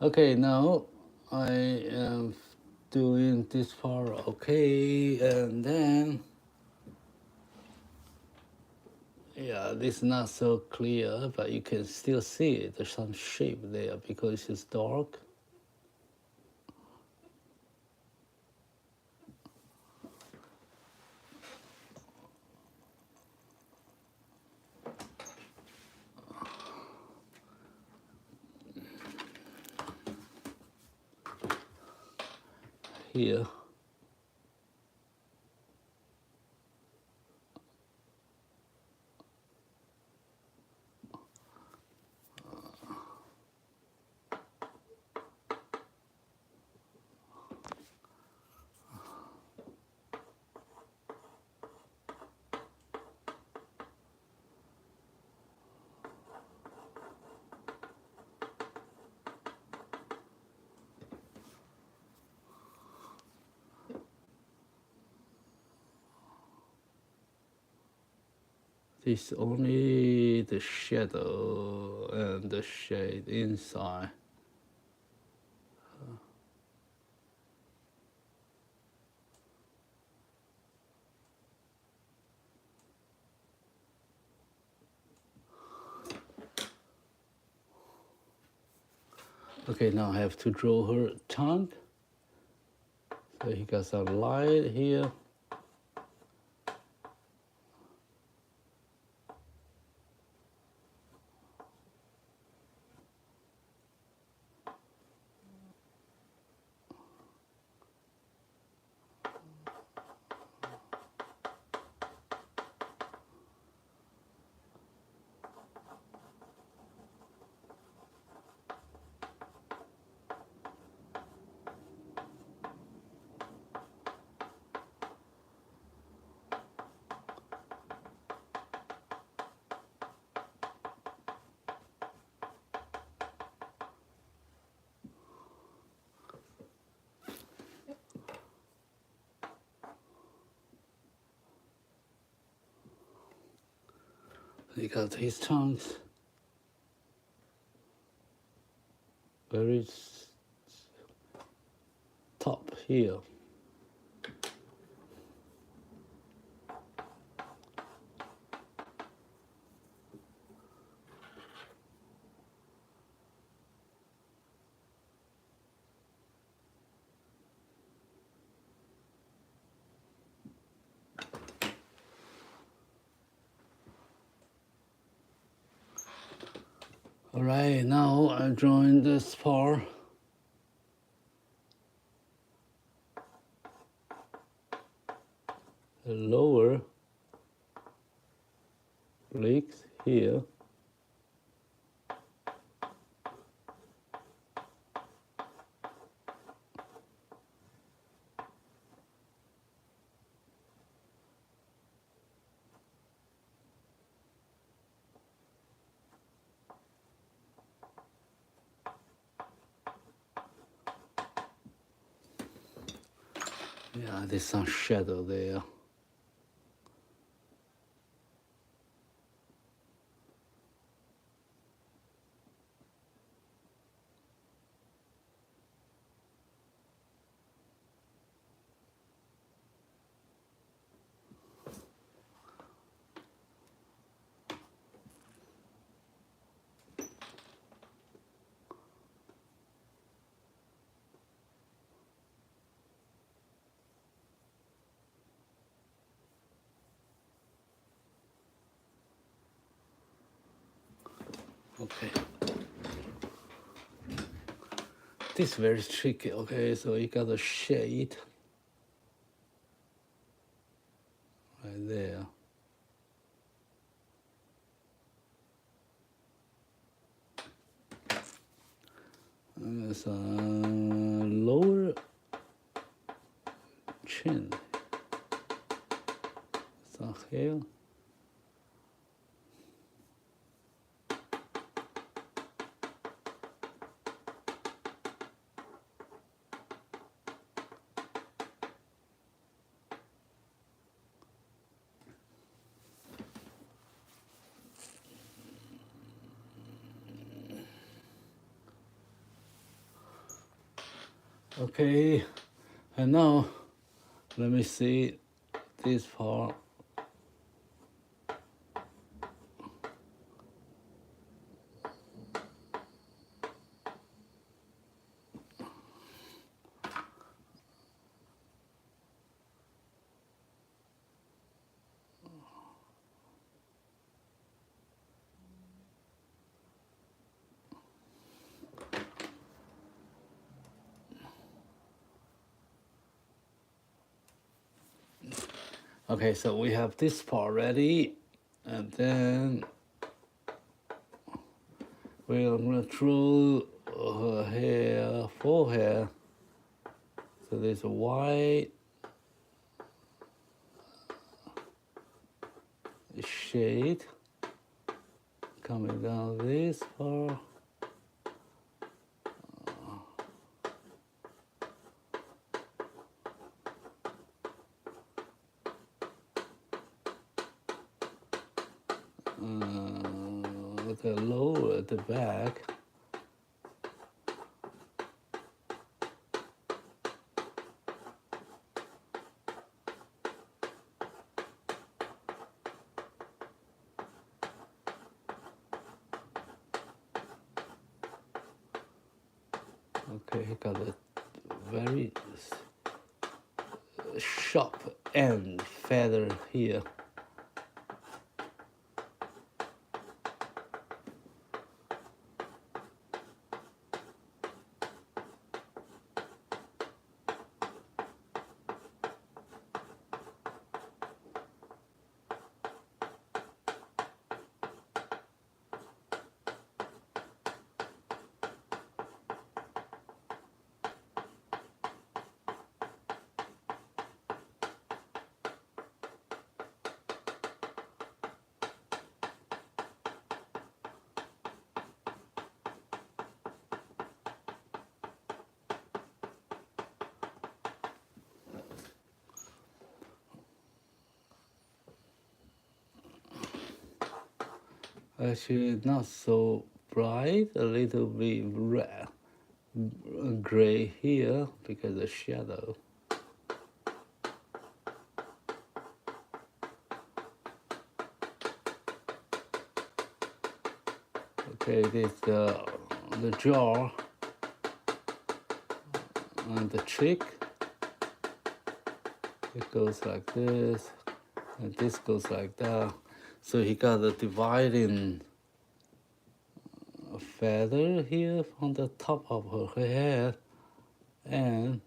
Okay, now I am doing this part okay, and then yeah, this is not so clear, but you can still see it. There's some shape there because it's dark. Here. It's only the shadow and the shade inside. Okay, now I have to draw her tongue. So he got some light here. He got his tongues very top here. All right, now I'm drawing this part. The lower legs here. Yeah, there's some shadow there. Okay. This is very tricky. Okay, so you got a shade right there. some lower chin, some hair. Okay, and now let me see this part. Okay, so we have this part ready, and then we're gonna draw her hair, forehead. So there's a white shade coming down this part. The lower at the back. Okay, he got a very sharp end feather here. Actually, not so bright, a little bit red, gray here because of shadow. Okay, this the jaw and the cheek. It goes like this, and this goes like that. So he got a dividing feather here from the top of her head, and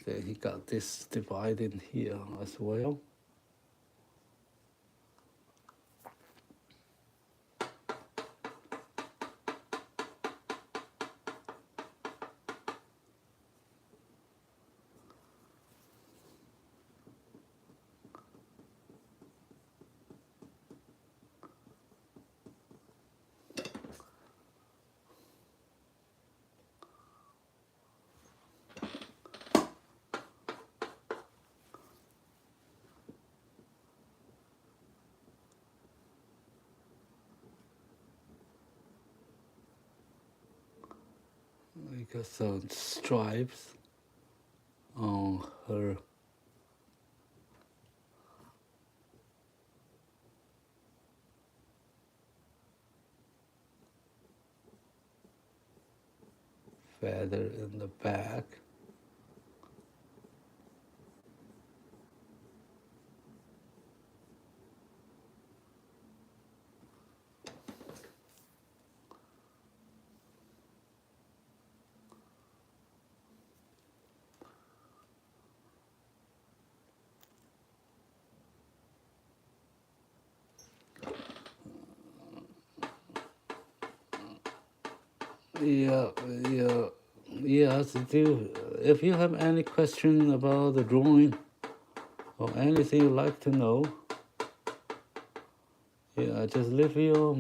then he got this dividing here as well. We got some stripes on her feather in the back. Yes. If you have any question about the drawing or anything you'd like to know, just leave your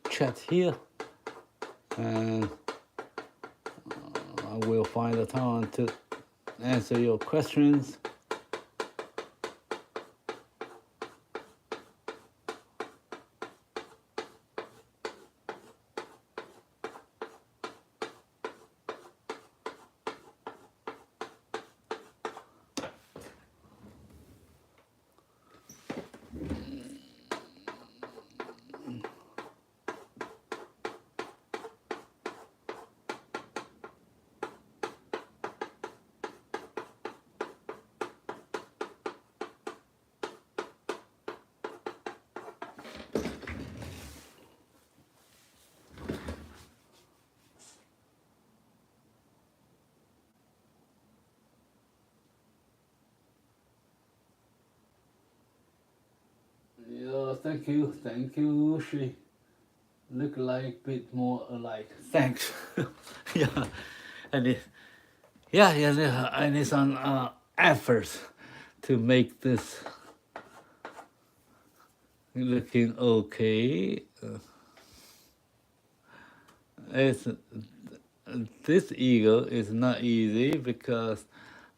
chat here, and I will find the time to answer your questions. Yeah, thank you, Shi. Look like a bit more alike. Thanks. Yeah, I need some efforts to make this looking okay. It's this eagle is not easy because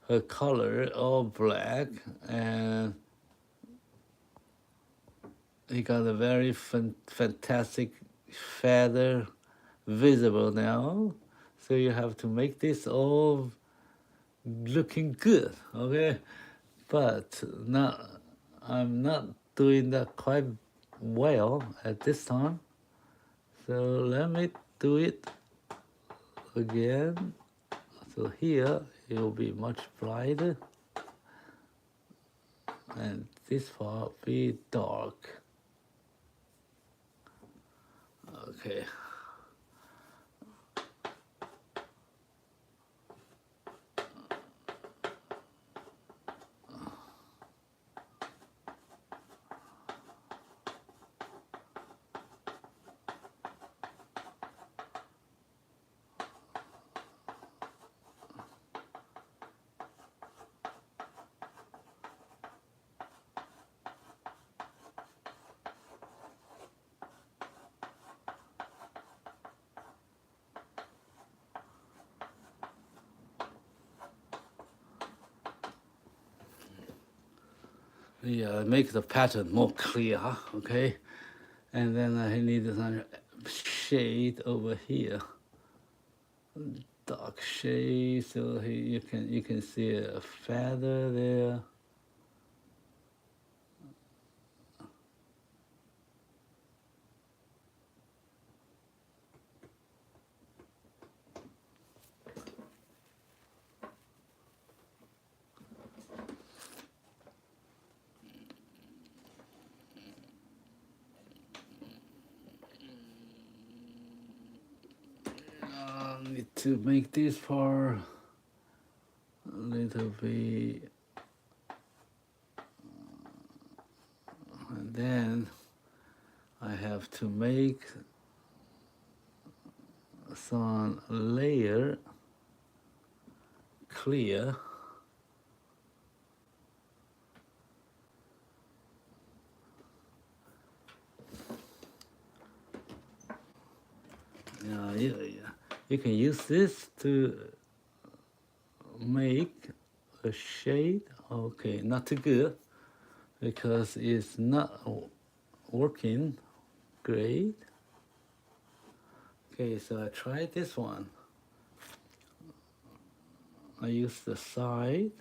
her color all black, and he got a very fantastic feather visible now. So you have to make this all looking good, okay? But I'm not doing that quite well at this time. So let me do it again. So here it will be much brighter, and this part be dark. Okay. Yeah, make the pattern more clear, okay? And then I need some shade over here, dark shade, so you can see a feather there. Need to make this part a little bit, and then I have to make some layer clear. You can use this to make a shade. Okay, not too good because it's not working great. Okay, so I tried this one. I use the side.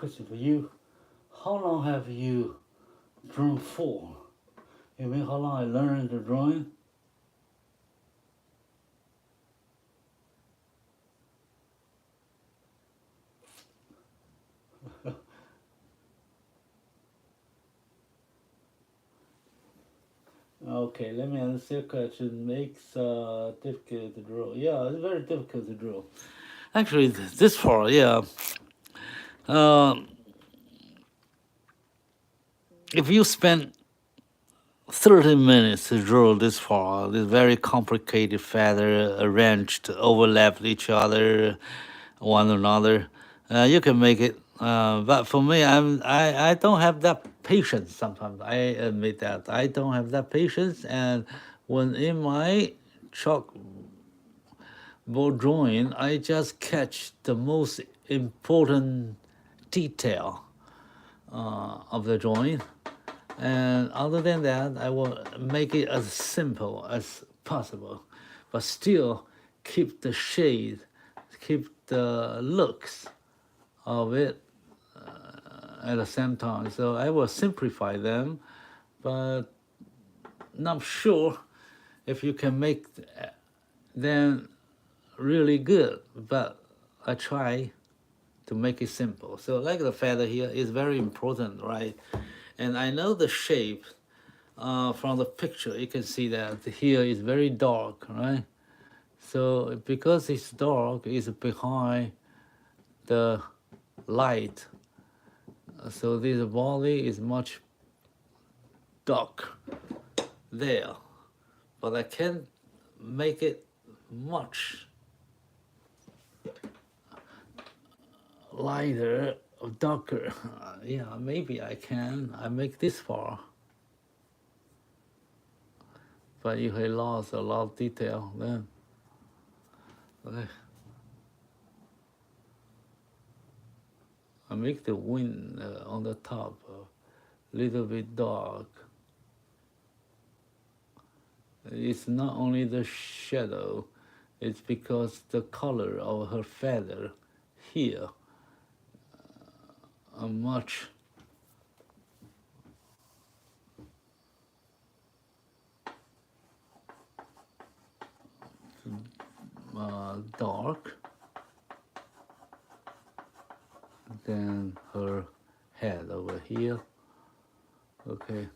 question for you. How long have you drawn for? You mean how long I learned the drawing? Okay, let me answer your question. Makes difficult to draw. Yeah, it's very difficult to draw. Actually, this far, yeah. If you spend 30 minutes to draw this far, this very complicated feather arranged, overlapped each other, one another, you can make it. But for me, I don't have that patience. Sometimes I admit that I don't have that patience, and when in my chalkboard drawing, I just catch the most important detail of the drawing. And other than that, I will make it as simple as possible, but still keep the shade, keep the looks of it at the same time. So I will simplify them, but not sure if you can make them really good, but I try to make it simple. So like the feather here is very important, right? And I know the shape from the picture. You can see that here is very dark, right? So because it's dark, it's behind the light. So this body is much dark there, but I can't make it much lighter or darker. Yeah, maybe I can. I make this far, but you have lost a lot of detail then. Okay. I make the wind on the top a little bit dark. It's not only the shadow, it's because the color of her feather here are much dark than her head over here. Okay.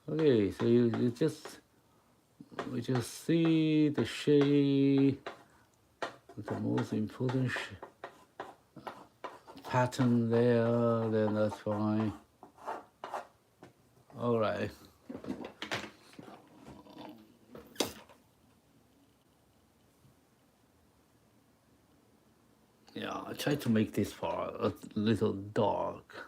Okay, so you just we just see the shade, the most important pattern there, then that's fine. All right. Yeah, I try to make this part a little dark.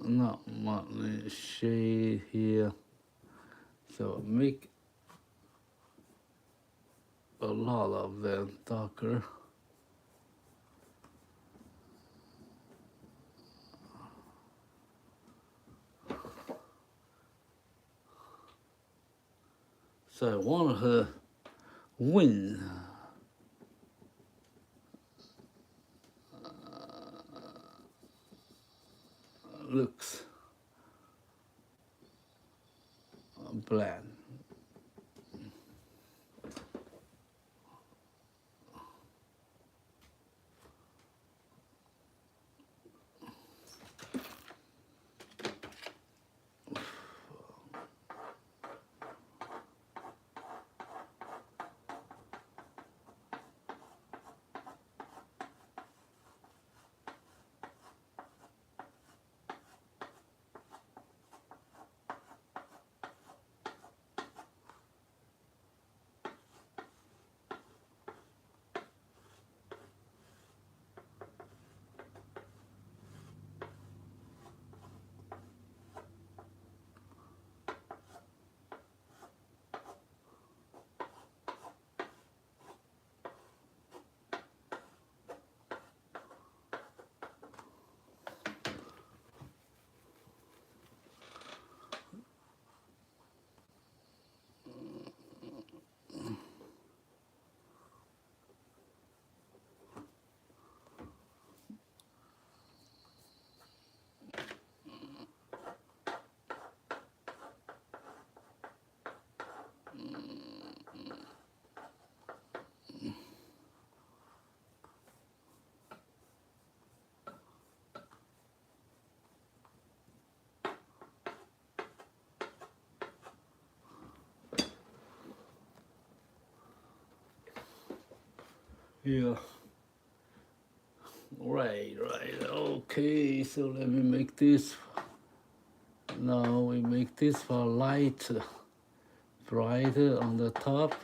Not much shade here, so make a lot of them darker. So I want her wing looks bland. Yeah. Right. Okay, so let me make this. Now we make this for light, brighter on the top.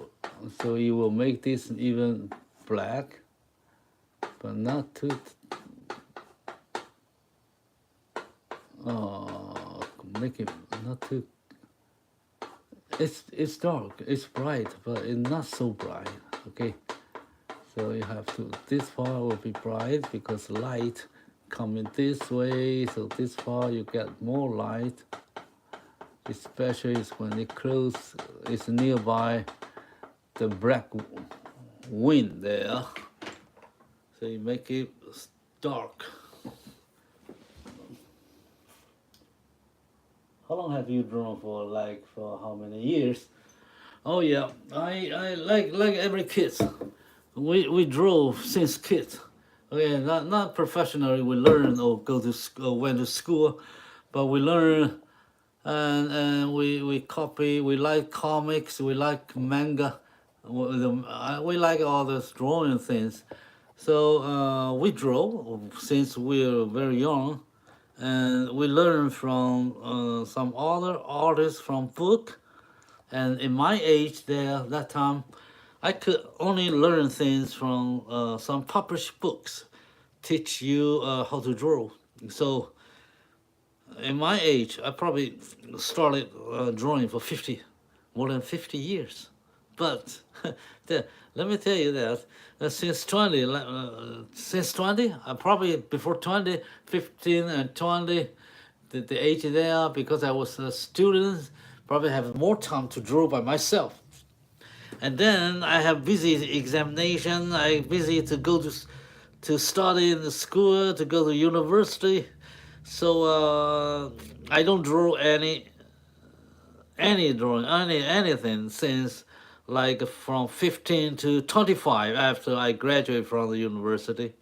So you will make this even black, but not too. Make it not too. It's dark. It's bright, but it's not so bright. Okay. So you have to, this part will be bright because light coming this way. So this part you get more light, especially when it close, it's nearby the black wind there. So you make it dark. How long have you drawn for? Like for how many years? Oh yeah, I like every kid. We draw since kids. Okay, not professionally. We learn or go to school, went to school, but we learn and we copy. We like comics. We like manga. We like all those drawing things. So we draw since we are very young, and we learn from some other artists from book. And in my age, there that time, I could only learn things from some published books, teach you how to draw. So in my age, I probably started drawing for 50, more than 50 years. But let me tell you that since 20, probably before 20, 15 and 20, the age there, because I was a student, probably have more time to draw by myself. And then I have busy examination. I busy to go to study in the school, to go to university. So I don't draw any drawing, anything since like from 15 to 25 after I graduated from the university.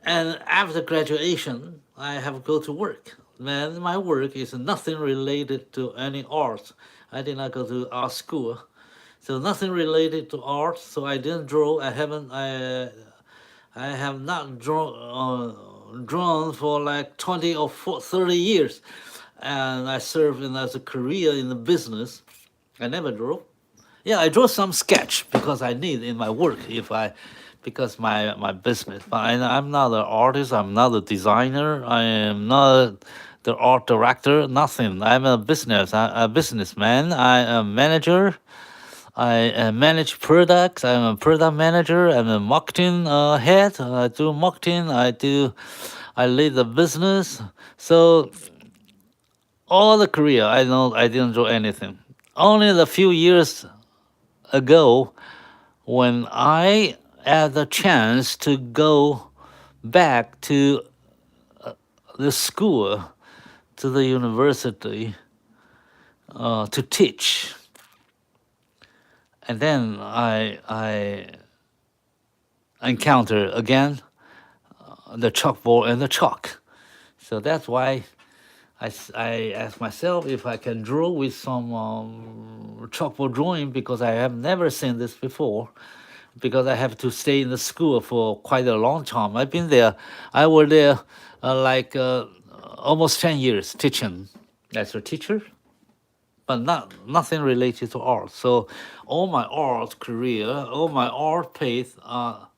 And after graduation, I have to go to work. Man, my work is nothing related to any art. I did not go to art school. So nothing related to art. So I didn't draw. I have not drawn for like 20 or 30 years. And I served as a career in the business. I never drew. Yeah, I draw some sketch because I need in my work because my business. But I'm not an artist. I'm not a designer. I am not the art director. Nothing. I'm a businessman. I am a manager. I manage products. I'm a product manager. I'm a marketing head. I do marketing. I lead the business. So all the career, I didn't do anything. Only the few years ago, when I had the chance to go back to the school, to the university, to teach, and then I encountered again the chalkboard and the chalk. So that's why I asked myself if I can draw with some chalkboard drawing because I have never seen this before. Because I have to stay in the school for quite a long time. I've been there. I was there almost 10 years teaching as a teacher, but nothing related to art. So all my art career, all my art path are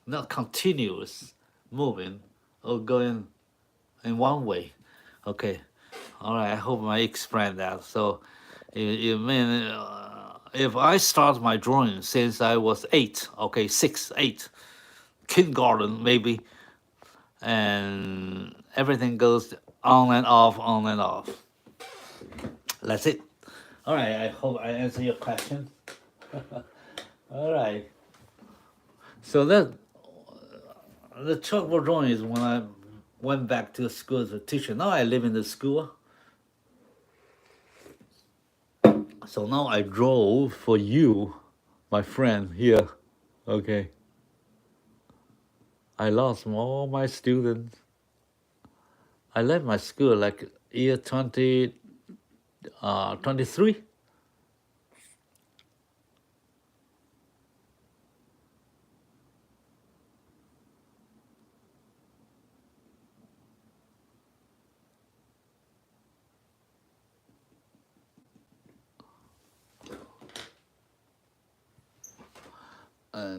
not continuous moving or going in one way. Okay. All right. I hope I explained that. So you mean if I start my drawing since I was 8, okay, 6, 8, kindergarten maybe, and everything goes on and off, on and off. That's it. All right. I hope I answer your question. All right. So that the chalkboard drawing is when I went back to school as a teacher. Now I live in the school. So now I draw for you, my friend here. Okay. I lost all my students. I left my school like year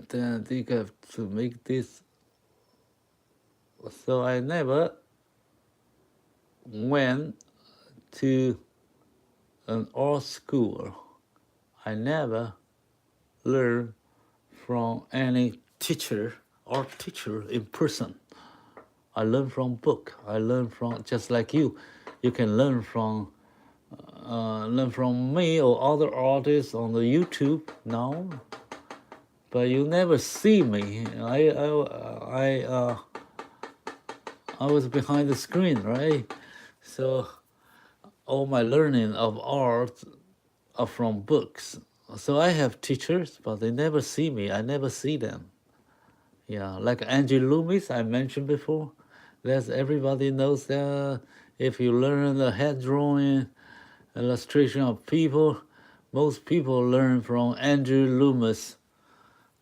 then I think I have to make this. So I never went to an art school. I never learned from any teacher, art teacher in person. I learned from book. I learned from, just like you. You can learn from me or other artists on the YouTube now, but you never see me. I was behind the screen, right? So all my learning of art are from books. So I have teachers, but they never see me. I never see them. Yeah, like Angie Loomis, I mentioned before. That's everybody knows that if you learn the head drawing, illustration of people, most people learn from Andrew Loomis,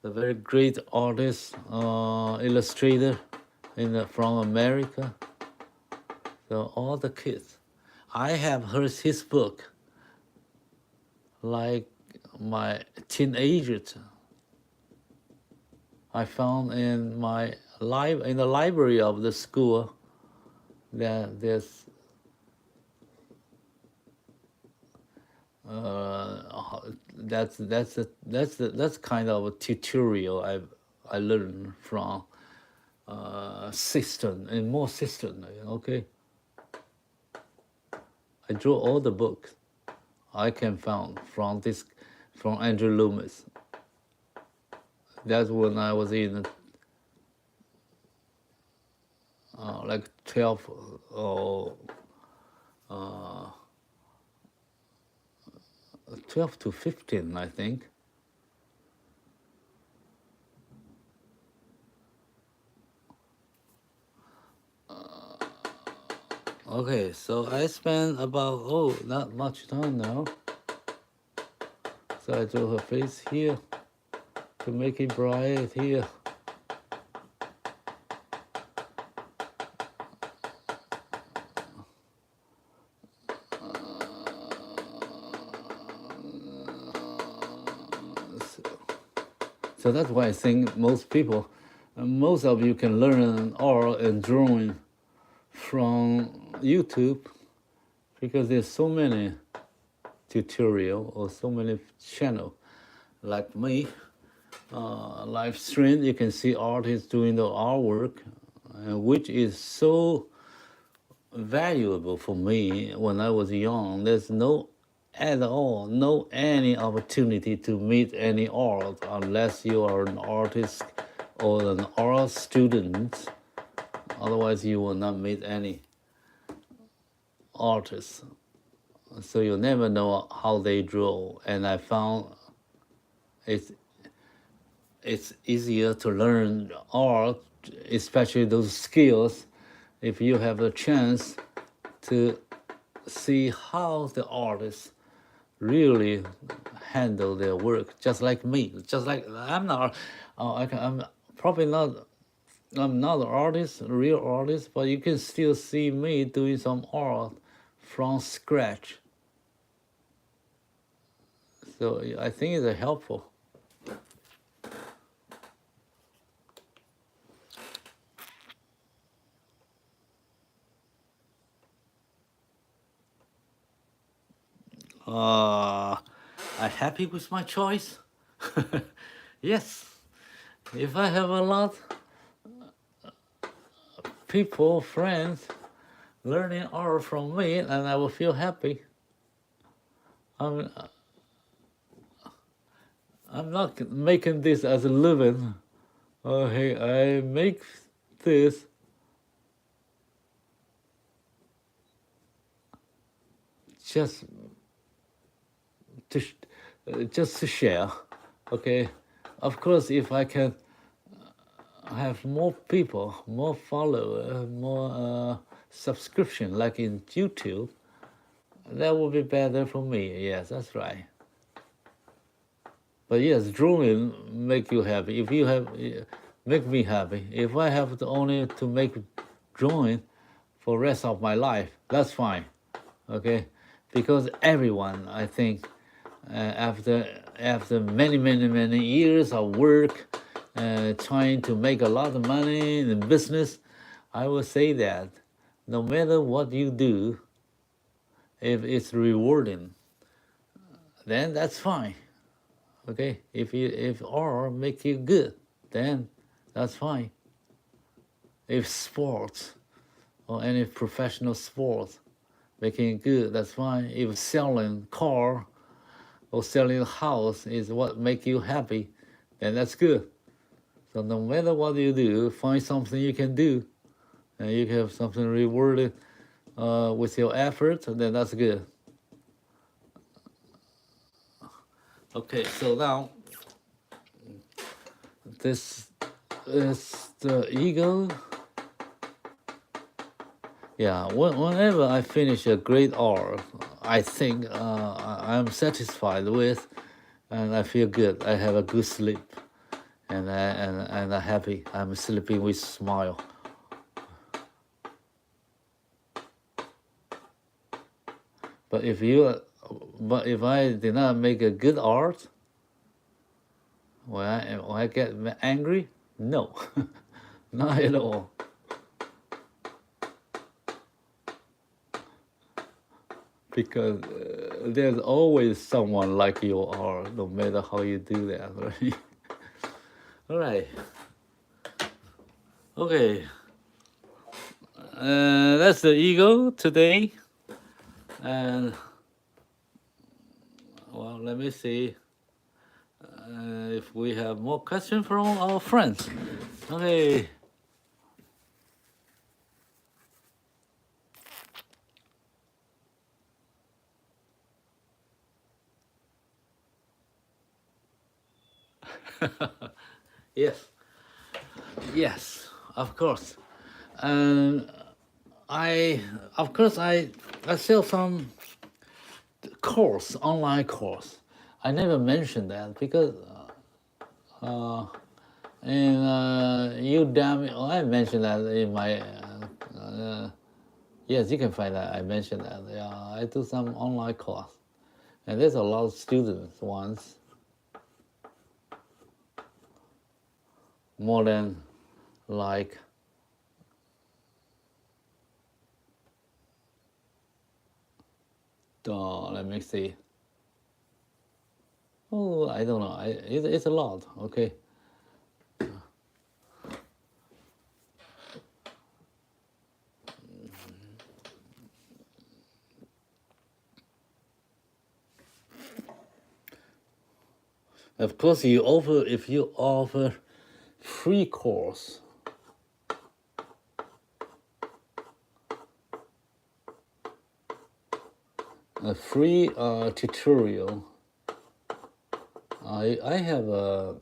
the very great artist, illustrator from America. So all the kids. I have heard his book like my teenagers. I found in the library of the school that there's that's kind of a tutorial I learned from system and more system. Okay, I draw all the books I can find from Andrew Loomis. That's when I was in like 12 or 12 to 15, I think. Okay, so I spent about, not much time now. So I draw her face here to make it bright here. So that's why I think most of you can learn art and drawing from YouTube, because there's so many tutorial or so many channel. Like me, live stream, you can see artists doing the artwork, which is so valuable for me when I was young. There's no any opportunity to meet any art unless you are an artist or an art student. Otherwise you will not meet any artists. So you never know how they draw. And I found it's easier to learn art, especially those skills, if you have a chance to see how the artists really handle their work, just like me. Just like I'm not an artist, a real artist, but you can still see me doing some art from scratch. So I think it's helpful. I'm happy with my choice. Yes, if I have a lot people, friends, learning art from me, and I will feel happy. I'm not making this as a living. Hey, I make this just to share. Okay, of course, if I can have more people, more followers, more subscription, like in YouTube, that would be better for me. Yes, that's right. But yes, drawing make you happy. If you have, make me happy. If I have only to make drawing for the rest of my life, that's fine. Okay, because everyone, I think, after many years of work, trying to make a lot of money in business, I will say that no matter what you do, if it's rewarding, then that's fine. Okay, if art make you good, then that's fine. If sports or any professional sport making good, that's fine. If selling car or selling a house is what make you happy, then that's good. So no matter what you do, find something you can do, and you have something rewarded with your effort, then that's good. Okay, so now this is the ego. Yeah, whenever I finish a great art, I think I'm satisfied with, and I feel good. I have a good sleep, and I'm happy. I'm sleeping with smile. But if I did not make a good art, will I get angry? No, not at all. Because there's always someone like you are, no matter how you do that, right? All right. Okay. That's the ego today. And, well, let me see if we have more questions from our friends. Okay. Yes. Yes, of course. And I sell some course, online course. I never mentioned that because in Udemy, I mentioned that in my yes, you can find that. I mentioned that. Yeah, I do some online course, and there's a lot of students ones, more than like let me see. Oh, I don't know. It's a lot. Okay. Of course, if you offer free course, a free tutorial. I have a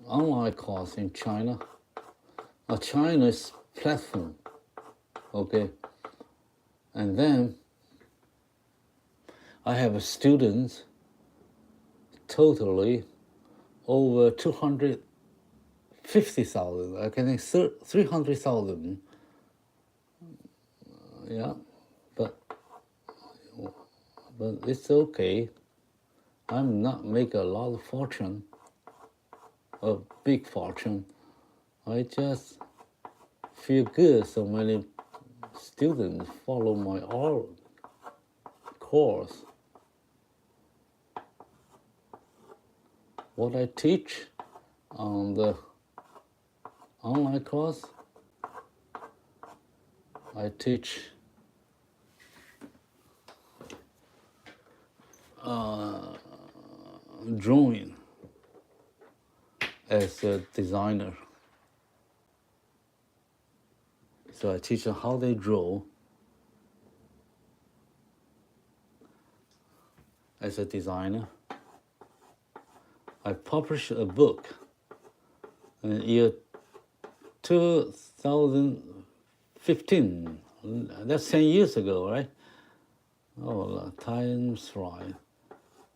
online course in China, a Chinese platform. Okay, and then I have a student totally over 250,000. I can think 300,000. Yeah, but it's okay. I'm not making a lot of fortune, a big fortune. I just feel good. So many students follow my art course. What I teach on the online course, I teach drawing as a designer. So I teach them how they draw as a designer. I published a book in the year 2015. That's 10 years ago, right? Oh, time's right.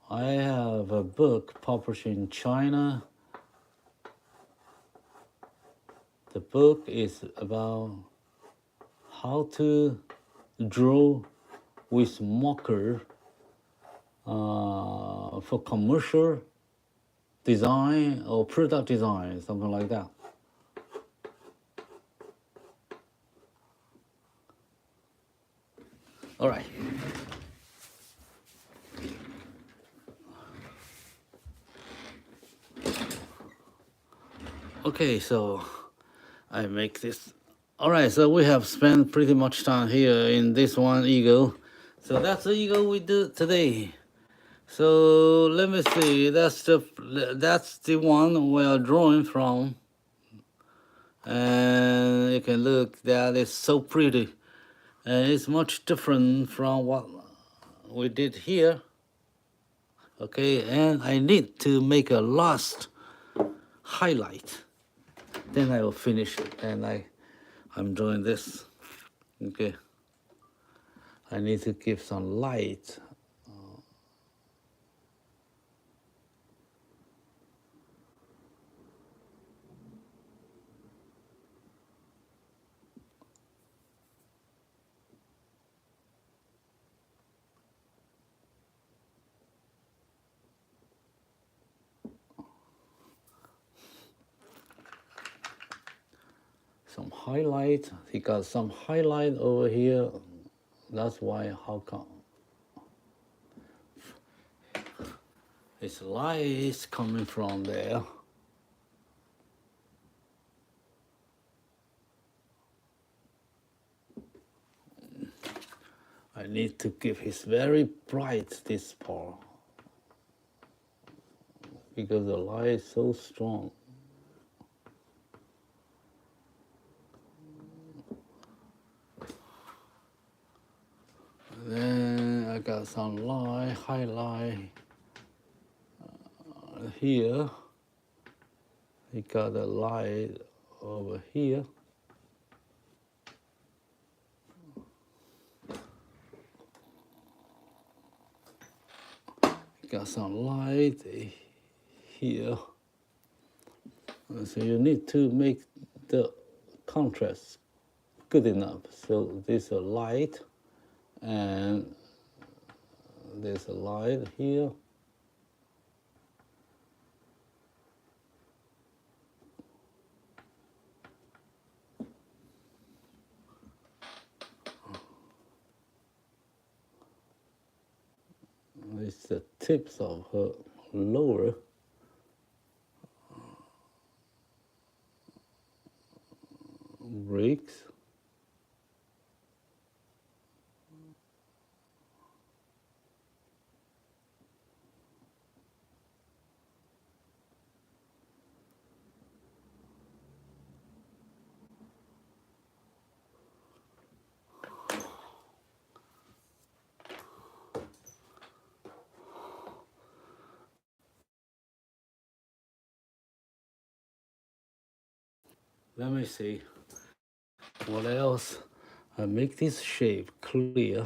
I have a book published in China. The book is about how to draw with marker for commercial design or product design, something like that. All right. Okay, so I make this. All right, so we have spent pretty much time here in this one eagle. So that's the eagle we do today. So let me see. That's the one we are drawing from, and you can look. That is so pretty, and it's much different from what we did here. Okay, and I need to make a last highlight. Then I will finish it, and I'm doing this. Okay, I need to give some light. Some highlight. He got some highlight over here. That's why how come his light is coming from there. I need to give his very bright this part because the light is so strong. Then I got some light, highlight here. He got a light over here. Got some light here. So you need to make the contrast good enough. So there's a light and there's a light here. It's the tips of her lower bricks. Let me see what else. I make this shape clear.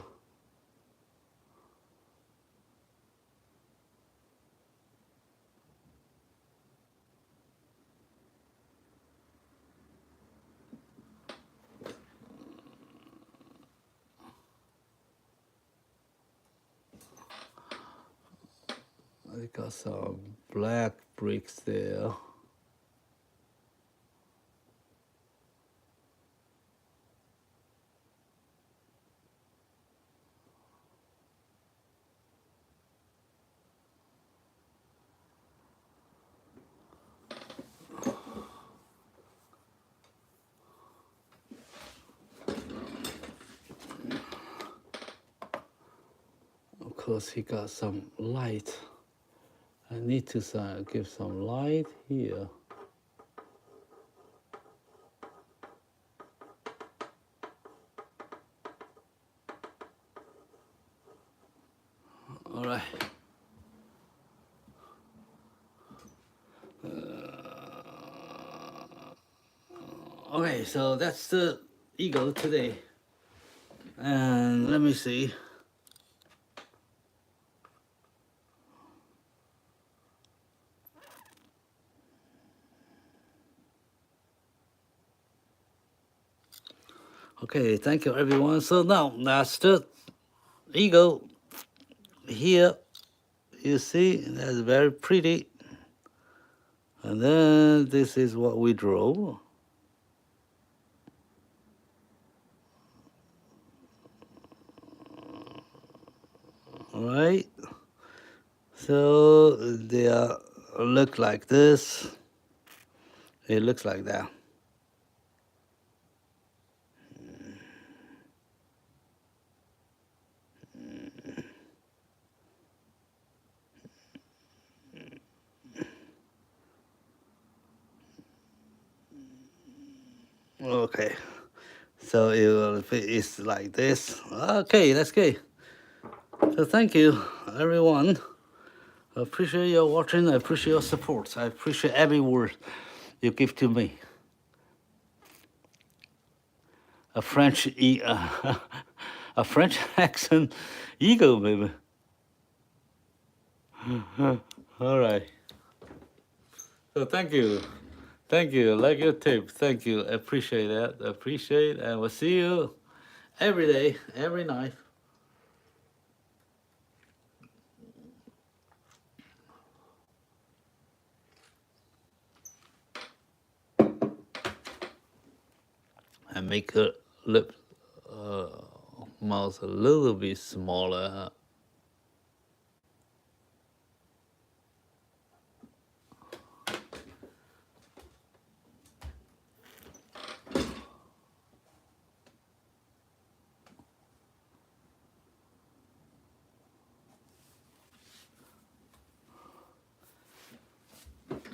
I got some black bricks there. Of course, he got some light. I need to give some light here. All right. Okay, so that's the eagle today. And let me see. Okay, thank you everyone. So now that's the eagle here You see, that's very pretty. And then this is what we draw. All right. So they look like this. It looks like that. Okay. So it's like this. Okay, that's good. So thank you, everyone. I appreciate your watching. I appreciate your support. I appreciate every word you give to me. A French a French accent ego, baby. All right. So thank you. Thank you. Like your tip. Thank you. I appreciate that. I appreciate, and we'll see you every day, every night. And make her lip mouth a little bit smaller.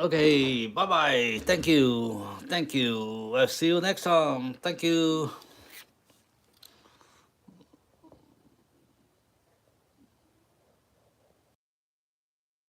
Okay, bye bye. Thank you. Thank you. I'll see you next time. Thank you.